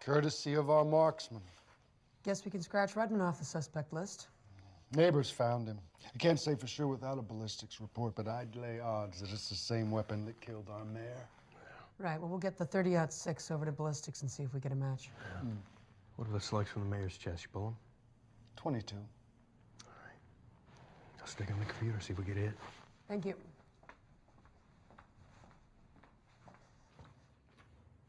courtesy of our marksman. Guess we can scratch Rudman off the suspect list. Neighbors found him. I can't say for sure without a ballistics report, but I'd lay odds that it's the same weapon that killed our mayor. Right, well, we'll get the 30-06 over to ballistics and see if we get a match. What are the slugs from the mayor's chest? You pull them? 22. I'll stick on the computer, see if we get hit. Thank you.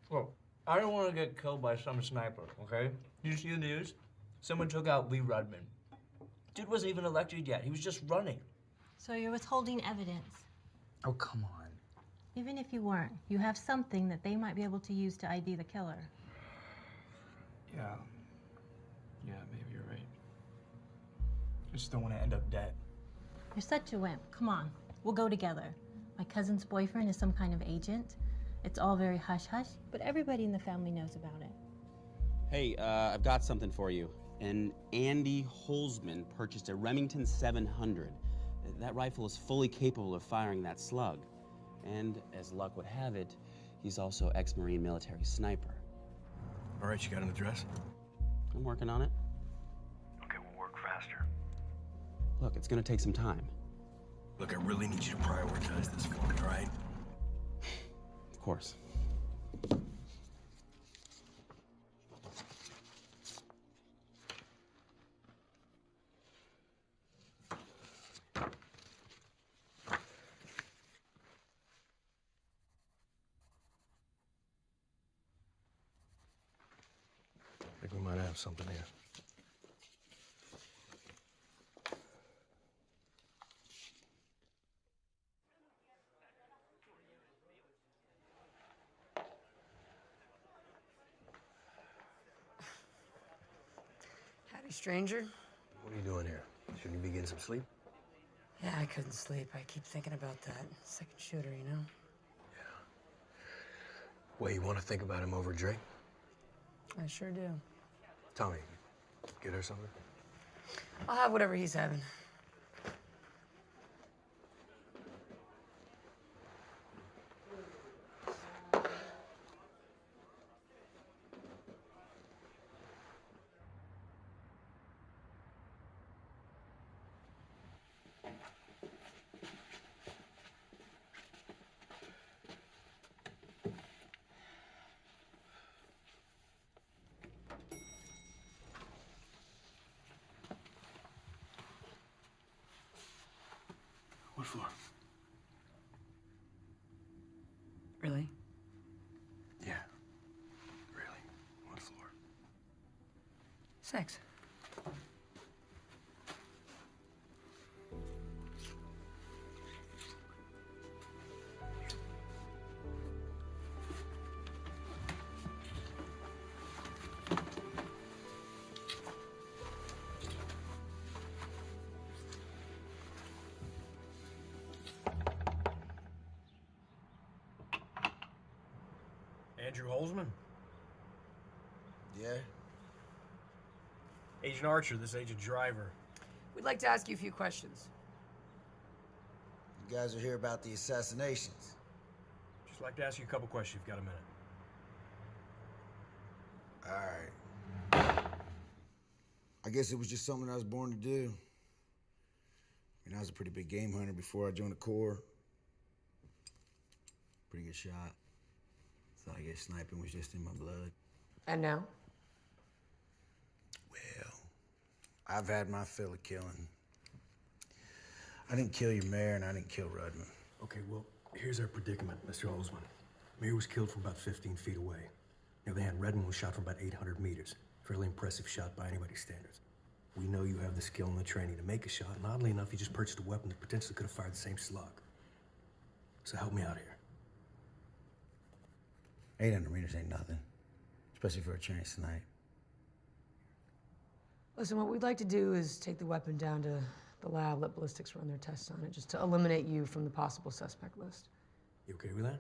Look, I don't want to get killed by some sniper, okay? Did you see the news? Someone took out Lee Rudman. Dude wasn't even elected yet. He was just running. So you're withholding evidence. Oh, come on. Even if you weren't, you have something that they might be able to use to ID the killer. Yeah, maybe you're right. I just don't want to end up dead. You're such a wimp. Come on, we'll go together. My cousin's boyfriend is some kind of agent. It's all very hush-hush, but everybody in the family knows about it. Hey, I've got something for you. An Andy Holzman purchased a Remington 700. That rifle is fully capable of firing that slug. And as luck would have it, he's also ex-Marine military sniper. All right, you got an address? I'm working on it. Okay, we'll work faster. Look, it's gonna take some time. Look, I really need you to prioritize this for me, all right? Of course. I think we might have something here. Howdy, stranger. What are you doing here? Shouldn't you be getting some sleep? Yeah, I couldn't sleep. I keep thinking about that second shooter, you know? Well, you want to think about him over a drink? I sure do. Tommy, get her something? I'll have whatever he's having. What for? Sex. Andrew Holzman? Yeah? Agent Archer, this Agent Driver. We'd like to ask you a few questions. You guys are here about the assassinations. Just like to ask you a couple questions if you've got a minute. Alright. I guess it was just something I was born to do. I mean, I was a pretty big game hunter before I joined the Corps. Pretty good shot. Thought I guess sniping was just in my blood. And now? Well, I've had my fill of killing. I didn't kill your mayor and I didn't kill Rudman. Okay, well, here's our predicament, Mr. Holzman. Mayor was killed from about 15 feet away. On the other hand, Redmond was shot from about 800 meters. Fairly impressive shot by anybody's standards. We know you have the skill and the training to make a shot, and oddly enough, you just purchased a weapon that potentially could have fired the same slug. So help me out here. 800 meters ain't nothing, especially for a chance tonight. Listen, what we'd like to do is take the weapon down to the lab, let ballistics run their tests on it, just to eliminate you from the possible suspect list. You okay with that?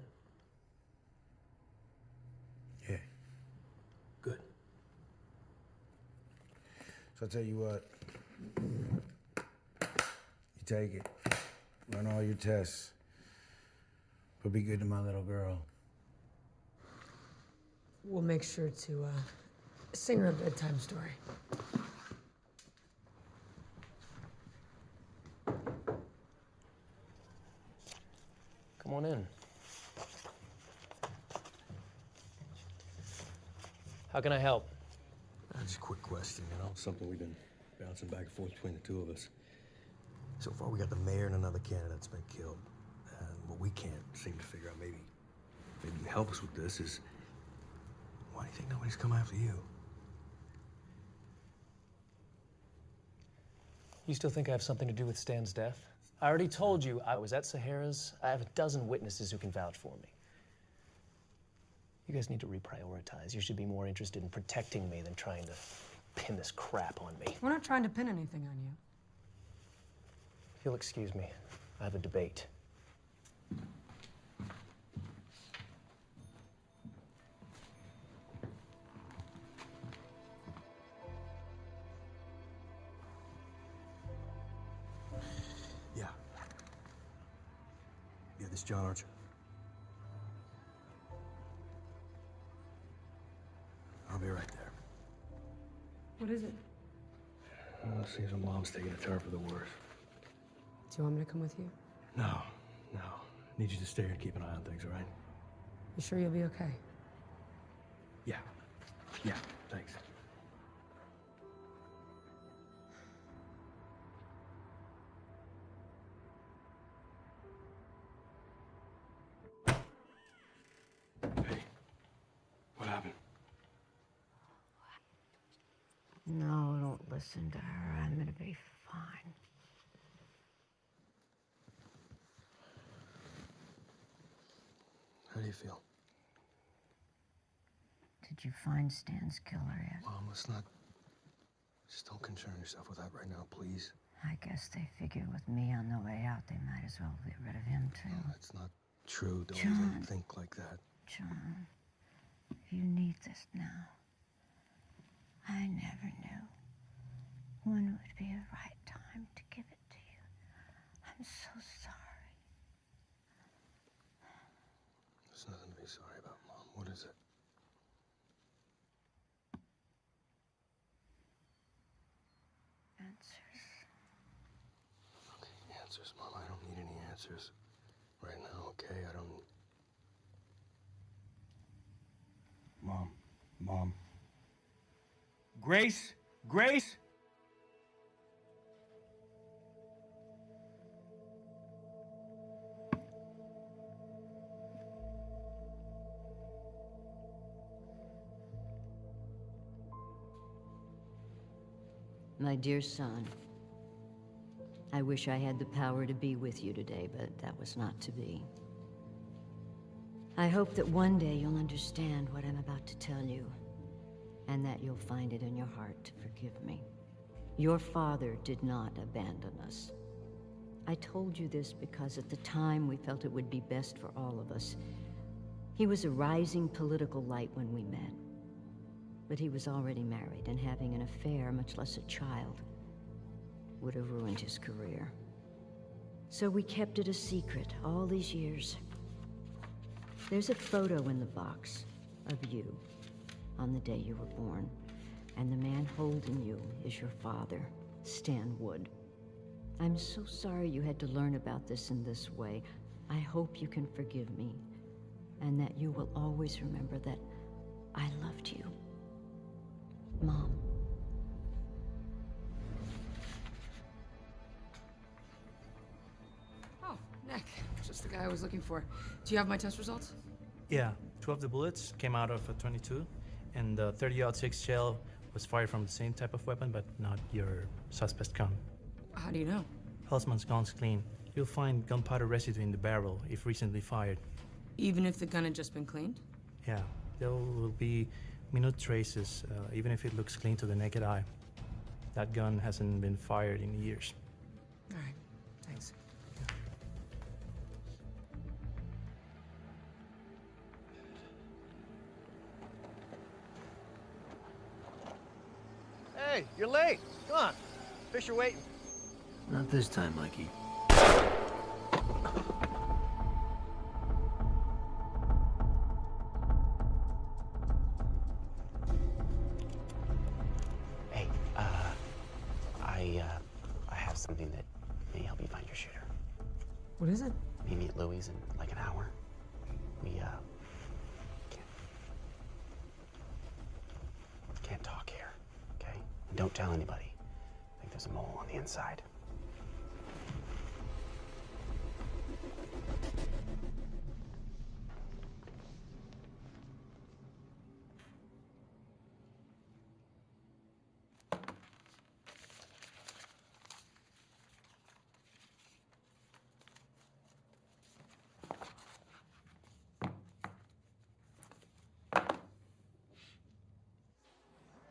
Yeah. Good. So I'll tell you what. You take it, run all your tests, but be good to my little girl. We'll make sure to sing her a bedtime story. Come on in. How can I help? Just a quick question, you know, something we've been bouncing back and forth between the two of us. So far, we got the mayor and another candidate that's been killed. And what we can't seem to figure out, maybe you can help us with this, is why do you think nobody's come after you? You still think I have something to do with Stan's death? I already told you I was at Sahara's. I have a dozen witnesses who can vouch for me. You guys need to reprioritize. You should be more interested in protecting me than trying to pin this crap on me. We're not trying to pin anything on you. If you'll excuse me, I have a debate. Yeah, this is John Archer. I'll be right there. What is it? Well, it seems my mom's taking a turn for the worse. Do you want me to come with you? No. I need you to stay here and keep an eye on things, all right? You sure you'll be okay? Yeah, thanks. Hey, what happened? No, don't listen to her. I'm gonna be fine. How do you feel? Did you find Stan's killer yet? Mom, let's not... Just don't concern yourself with that right now, please. I guess they figured with me on the way out, they might as well get rid of him, too. No, that's not true. Don't John. even think like that. John, you need this now. I never knew when would be the right time to give it to you. I'm so sorry. There's nothing to be sorry about, Mom. What is it? Answers. Okay, answers, Mom. I don't need any answers right now, okay? I don't... Mom. Grace? Grace? My dear son, I wish I had the power to be with you today, but that was not to be. I hope that one day you'll understand what I'm about to tell you, and that you'll find it in your heart to forgive me. Your father did not abandon us. I told you this because at the time we felt it would be best for all of us. He was a rising political light when we met. But he was already married, and having an affair, much less a child, would have ruined his career. So we kept it a secret all these years. There's a photo in the box of you on the day you were born, and the man holding you is your father, Stan Wood. I'm so sorry you had to learn about this in this way. I hope you can forgive me, and that you will always remember that I loved you. Mom. Oh, Nick. Just the guy I was looking for. Do you have my test results? Yeah, 2 of the bullets came out of a .22, and the .30-06 shell was fired from the same type of weapon, but not your suspect's gun. How do you know? Hellsman's gun's clean. You'll find gunpowder residue in the barrel if recently fired. Even if the gun had just been cleaned? Yeah, there will be minute traces, even if it looks clean to the naked eye. That gun hasn't been fired in years. All right, thanks. Hey, you're late. Come on. Fish are waiting. Not this time, Mikey. Hey, I have something that may help you find your shooter. What is it? Meet me at Louie's in like an hour. We, can't talk here, okay? And don't tell anybody. I think there's a mole on the inside.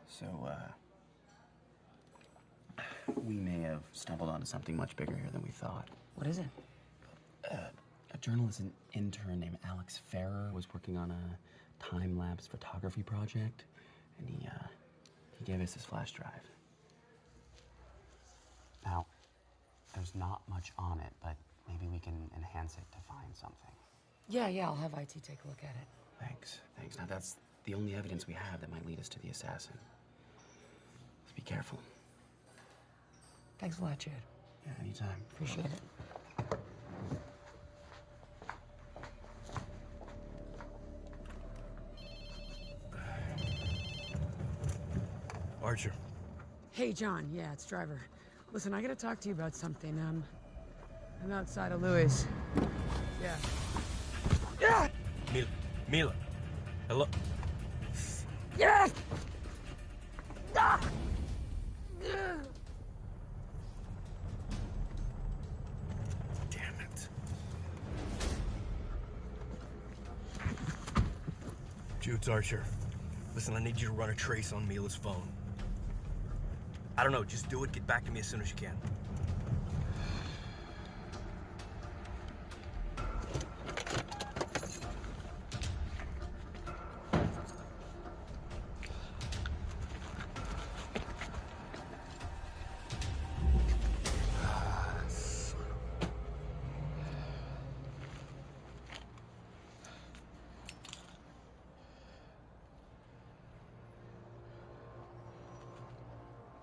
So, we may have stumbled onto something much bigger here than we thought. What is it? A journalist and intern named Alex Ferrer was working on a time-lapse photography project, and he gave us his flash drive. Now, there's not much on it, but maybe we can enhance it to find something. Yeah, I'll have IT take a look at it. Thanks. Now, that's the only evidence we have that might lead us to the assassin. Just be careful. Thanks a lot, Chad. Yeah, anytime. Appreciate it. Archer. Hey, John. Yeah, it's Driver. Listen, I gotta talk to you about something. I'm outside of Louis. Yeah. Yeah! Mila. Hello? Yeah! Ah! Damn it. Jude's Archer. Listen, I need you to run a trace on Mila's phone. I don't know, just do it. Get back to me as soon as you can.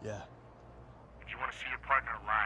Yeah. Did you want to see your partner live?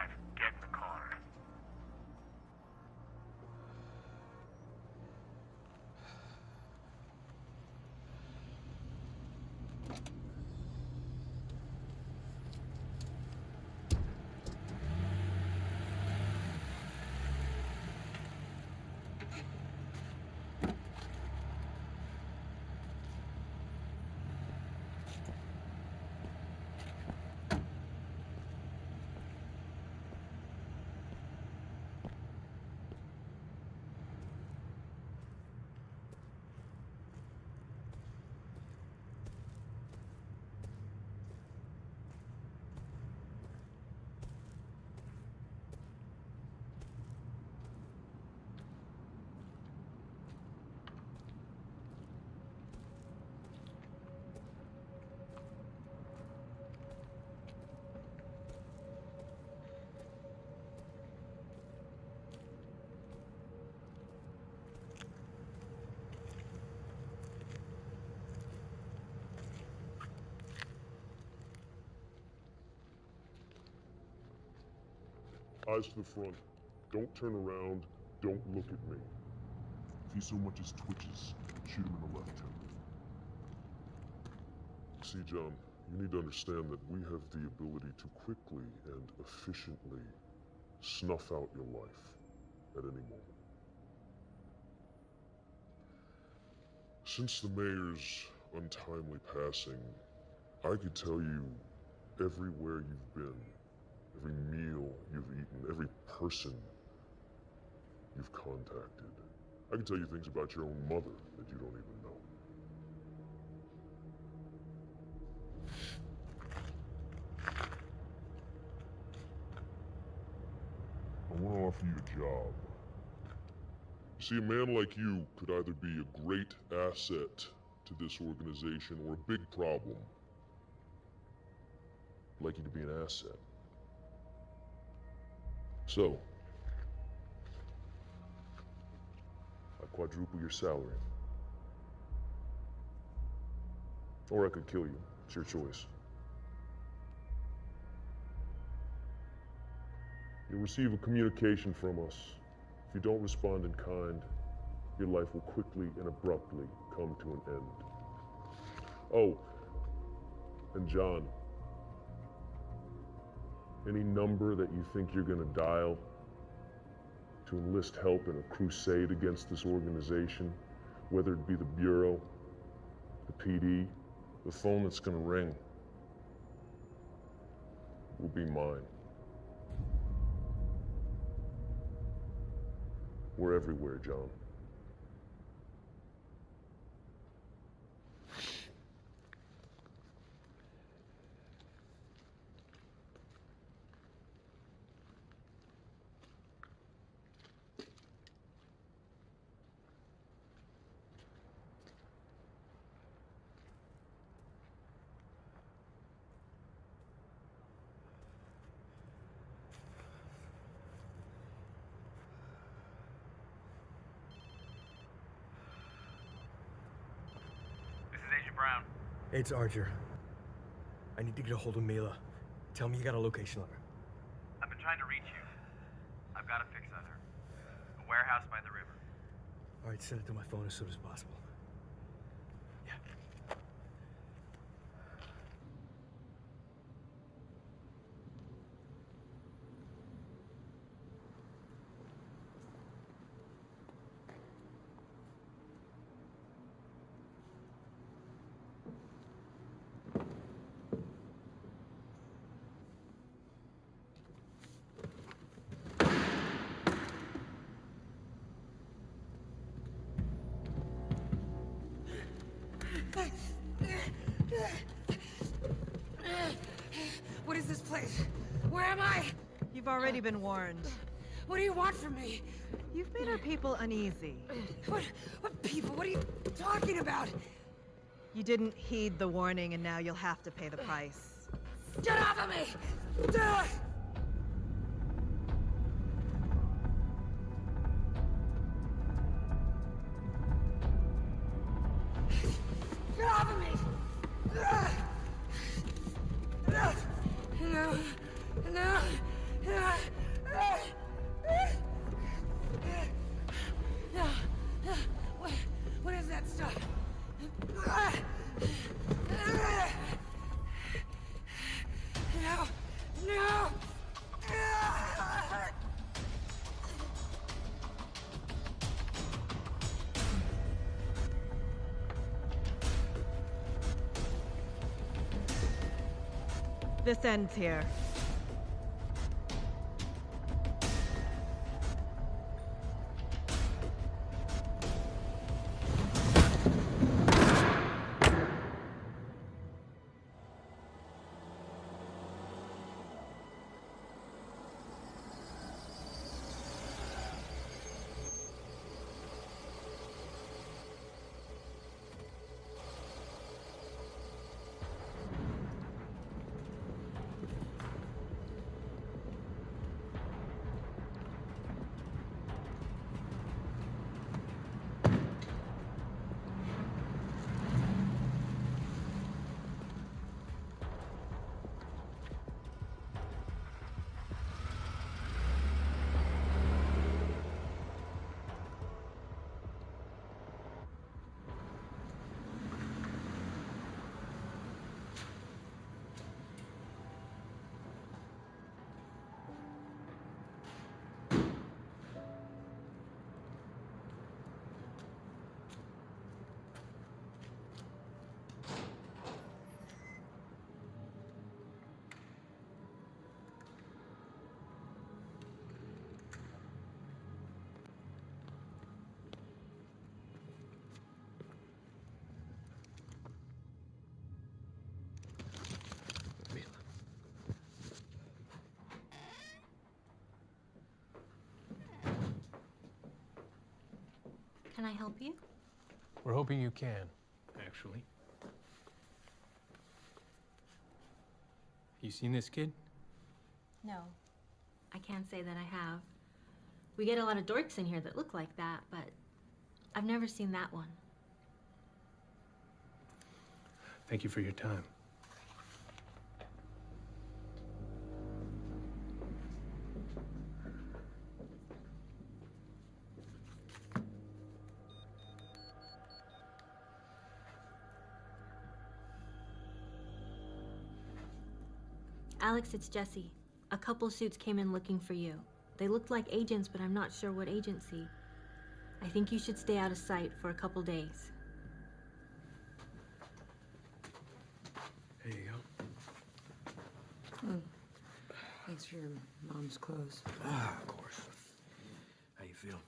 Eyes to the front. Don't turn around. Don't look at me. If he so much as twitches, shoot him in the left temple. See, John, you need to understand that we have the ability to quickly and efficiently snuff out your life at any moment. Since the mayor's untimely passing, I could tell you everywhere you've been, every meal you've eaten, every person you've contacted. I can tell you things about your own mother that you don't even know. I want to offer you a job. You see, a man like you could either be a great asset to this organization or a big problem. I'd like you to be an asset. So, I quadruple your salary. Or I could kill you. It's your choice. You'll receive a communication from us. If you don't respond in kind, your life will quickly and abruptly come to an end. Oh, and John, any number that you think you're gonna dial to enlist help in a crusade against this organization, whether it be the Bureau, the PD, the phone that's gonna ring, will be mine. We're everywhere, John. Brown. It's Archer. I need to get a hold of Mila. Tell me you got a location on her. I've been trying to reach you. I've got a fix on her. A warehouse by the river. All right, send it to my phone as soon as possible. What is this place? Where am I? You've already been warned. What do you want from me? You've made our people uneasy. What people? What are you talking about? You didn't heed the warning, and now you'll have to pay the price. Get off of me! Get off of me! No! No! No! What is that stuff? No! No! This ends here. Can I help you? We're hoping you can, actually. You seen this kid? No. I can't say that I have. We get a lot of dorks in here that look like that, but I've never seen that one. Thank you for your time. Alex, it's Jesse. A couple suits came in looking for you. They looked like agents, but I'm not sure what agency. I think you should stay out of sight for a couple days. There you go. Oh, thanks for your mom's clothes. Ah, of course. How you feel?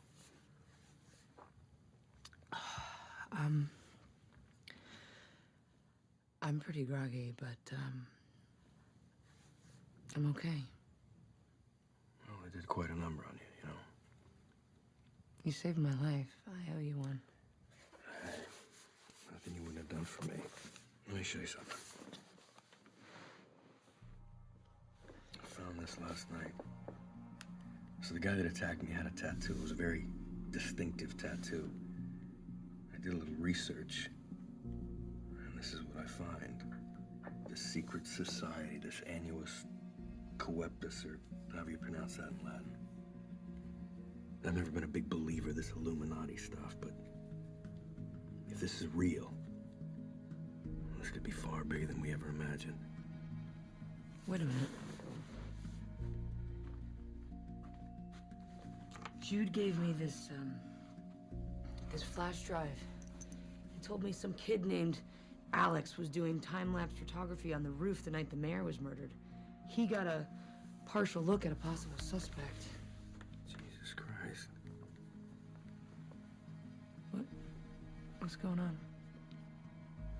I'm pretty groggy, but, I'm okay. Well, I did quite a number on you, you know. You saved my life. I owe you one. Nothing you wouldn't have done for me. Let me show you something. I found this last night. So the guy that attacked me had a tattoo. It was a very distinctive tattoo. I did a little research, and this is what I find. The secret society, this annus coeptus, or however you pronounce that in Latin. I've never been a big believer of this Illuminati stuff, but if this is real, this could be far bigger than we ever imagined. Wait a minute. Jude gave me this flash drive. He told me some kid named Alex was doing time-lapse photography on the roof the night the mayor was murdered. He got a partial look at a possible suspect. Jesus Christ. What's going on?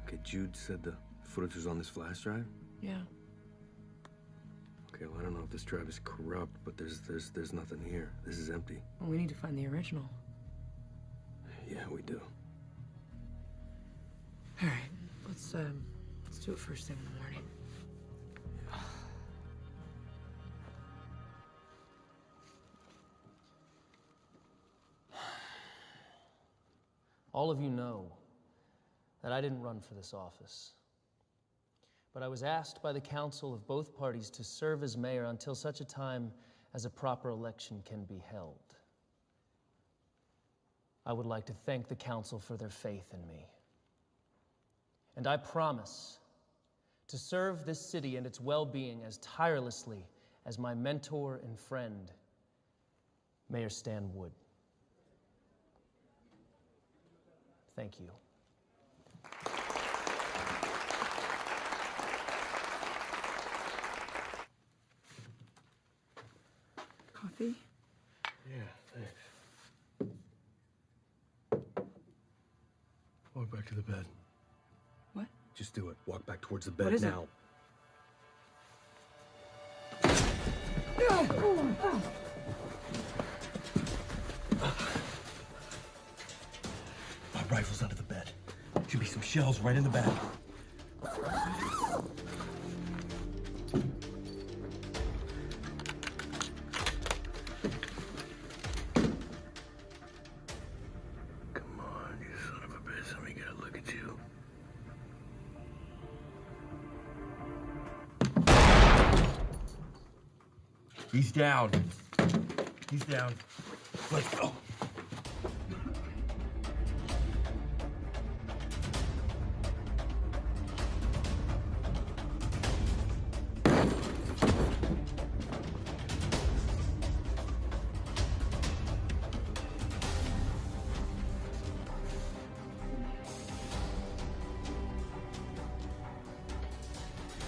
Okay, Jude said the footage was on this flash drive? Yeah. Okay, well, I don't know if this drive is corrupt, but there's nothing here. This is empty. Well, we need to find the original. Yeah, we do. All right, let's do it first thing in the morning. All of you know that I didn't run for this office. But I was asked by the council of both parties to serve as mayor until such a time as a proper election can be held. I would like to thank the council for their faith in me. And I promise to serve this city and its well-being as tirelessly as my mentor and friend, Mayor Stan Wood. Thank you. Coffee? Yeah, thanks. Walk back to the bed. What? Just do it. Walk back towards the bed What is it? now. My rifle's under the bed. Should be some shells right in the back. Come on, you son of a bitch. Let me get a look at you. He's down. He's down. Let's go.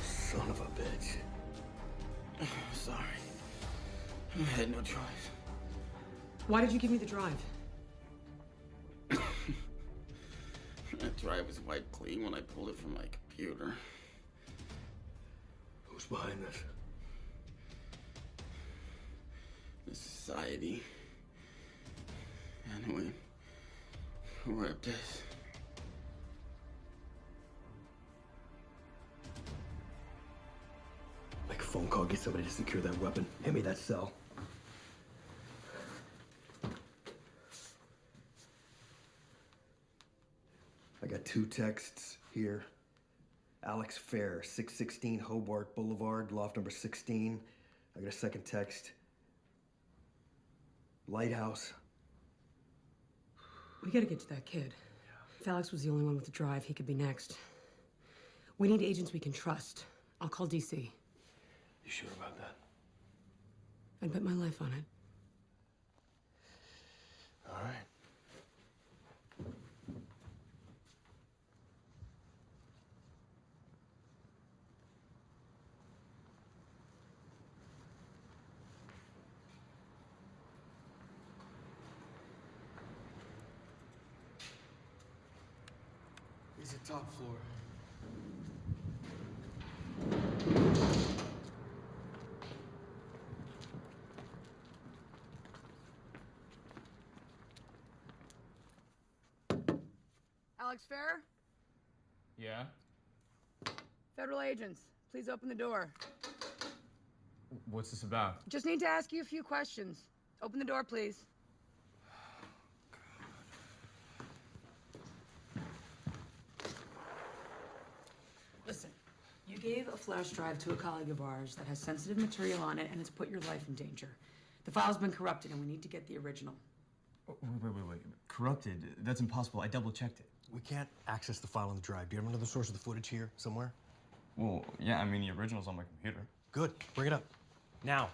Son of a bitch. Sorry. I had no choice. Why did you give me the drive? That drive was wiped clean when I pulled it from my computer. Who's behind this? The society. Anyway, Who ripped this? Make a phone call, get somebody to secure that weapon. Hand me that cell. I got 2 texts here. Alex Fair, 616 Hobart Boulevard, loft number 16. I got a second text. Lighthouse. We gotta get to that kid. If Alex was the only one with the drive, he could be next. We need agents we can trust. I'll call DC. You sure about that? I'd bet my life on it. All right. He's at top floor. Alex Fair? Yeah? Federal agents, please open the door. What's this about? Just need to ask you a few questions. Open the door, please. Listen, you gave a flash drive to a colleague of ours that has sensitive material on it, and it's put your life in danger. The file's been corrupted, and we need to get the original. Wait. Corrupted? That's impossible. I double-checked it. We can't access the file on the drive. Do you have another source of the footage here somewhere? Well, yeah, I mean, the original's on my computer. Good. Bring it up. Now.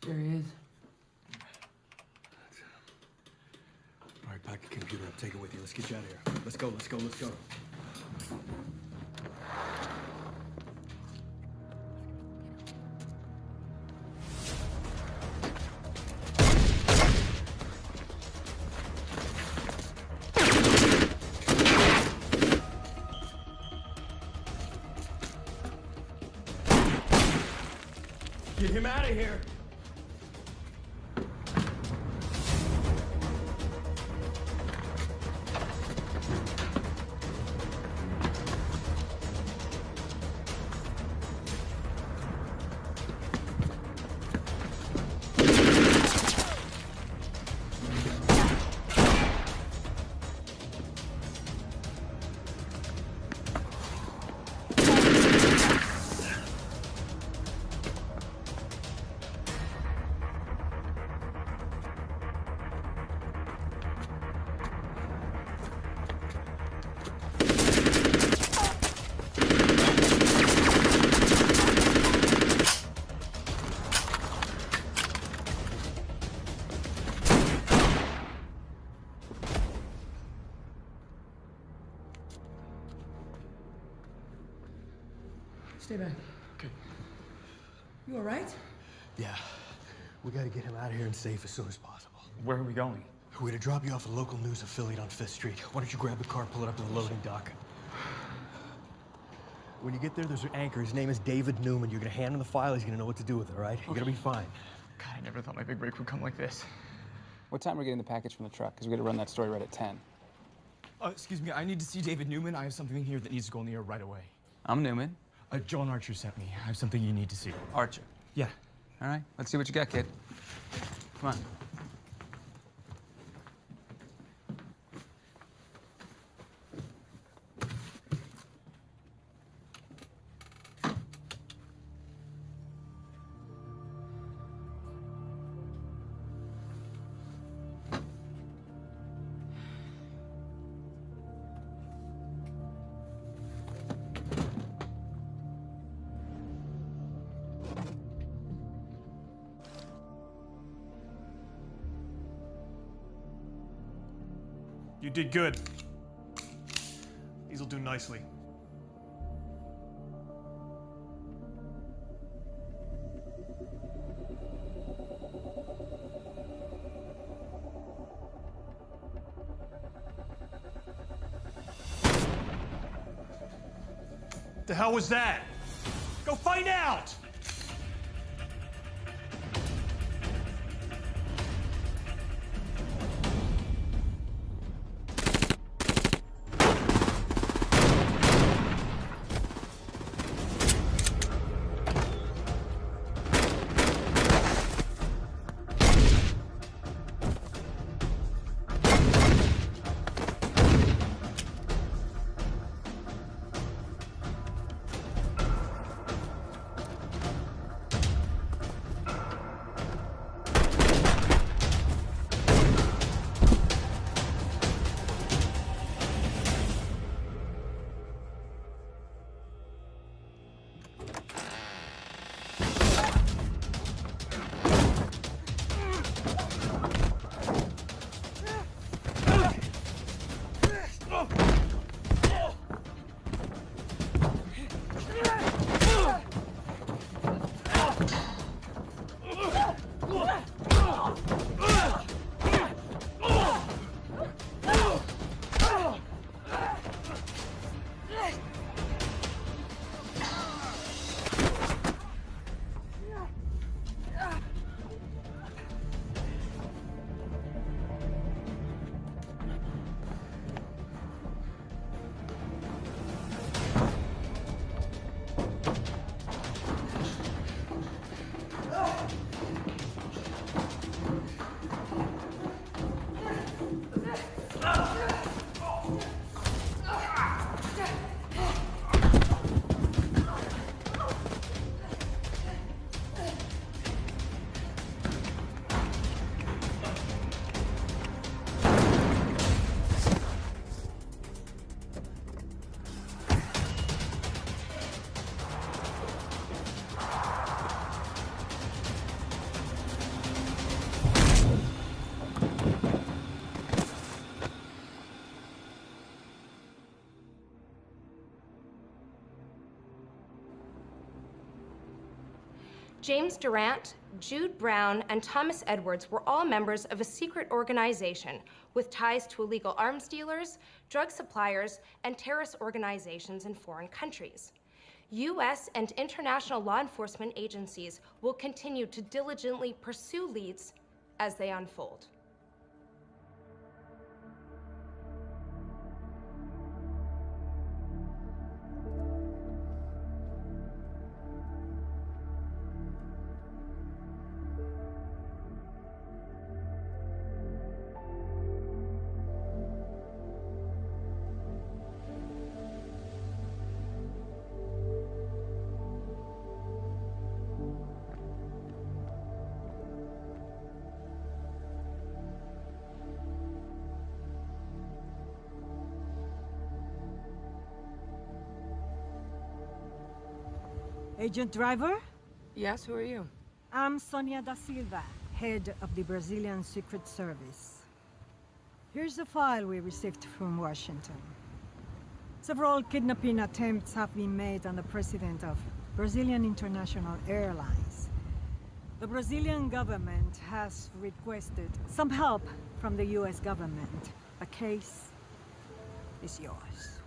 There he is. All right, pack the computer up. Take it with you. Let's get you out of here. Let's go. Get him out of here! Stay back. Okay. You all right? Yeah. We gotta get him out of here and safe as soon as possible. Where are we going? We're gonna drop you off at a local news affiliate on 5th Street. Why don't you grab the car, pull it up to the loading dock? When you get there, there's an anchor. His name is David Newman. You're gonna hand him the file. He's gonna know what to do with it, all right? You're gonna be fine. God, I never thought my big break would come like this. What time are we getting the package from the truck? Because we got to run that story right at 10. Excuse me, I need to see David Newman. I have something here that needs to go in the air right away. I'm Newman. John Archer sent me. I have something you need to see. Archer? Yeah. All right, let's see what you got, kid. Come on. You did good. These'll do nicely. The hell was that? Go find out! James Durant, Jude Brown, and Thomas Edwards were all members of a secret organization with ties to illegal arms dealers, drug suppliers, and terrorist organizations in foreign countries. U.S. and international law enforcement agencies will continue to diligently pursue leads as they unfold. Agent Driver? Yes, who are you? I'm Sonia da Silva, head of the Brazilian Secret Service. Here's a file we received from Washington. Several kidnapping attempts have been made on the president of Brazilian International Airlines. The Brazilian government has requested some help from the US government. The case is yours.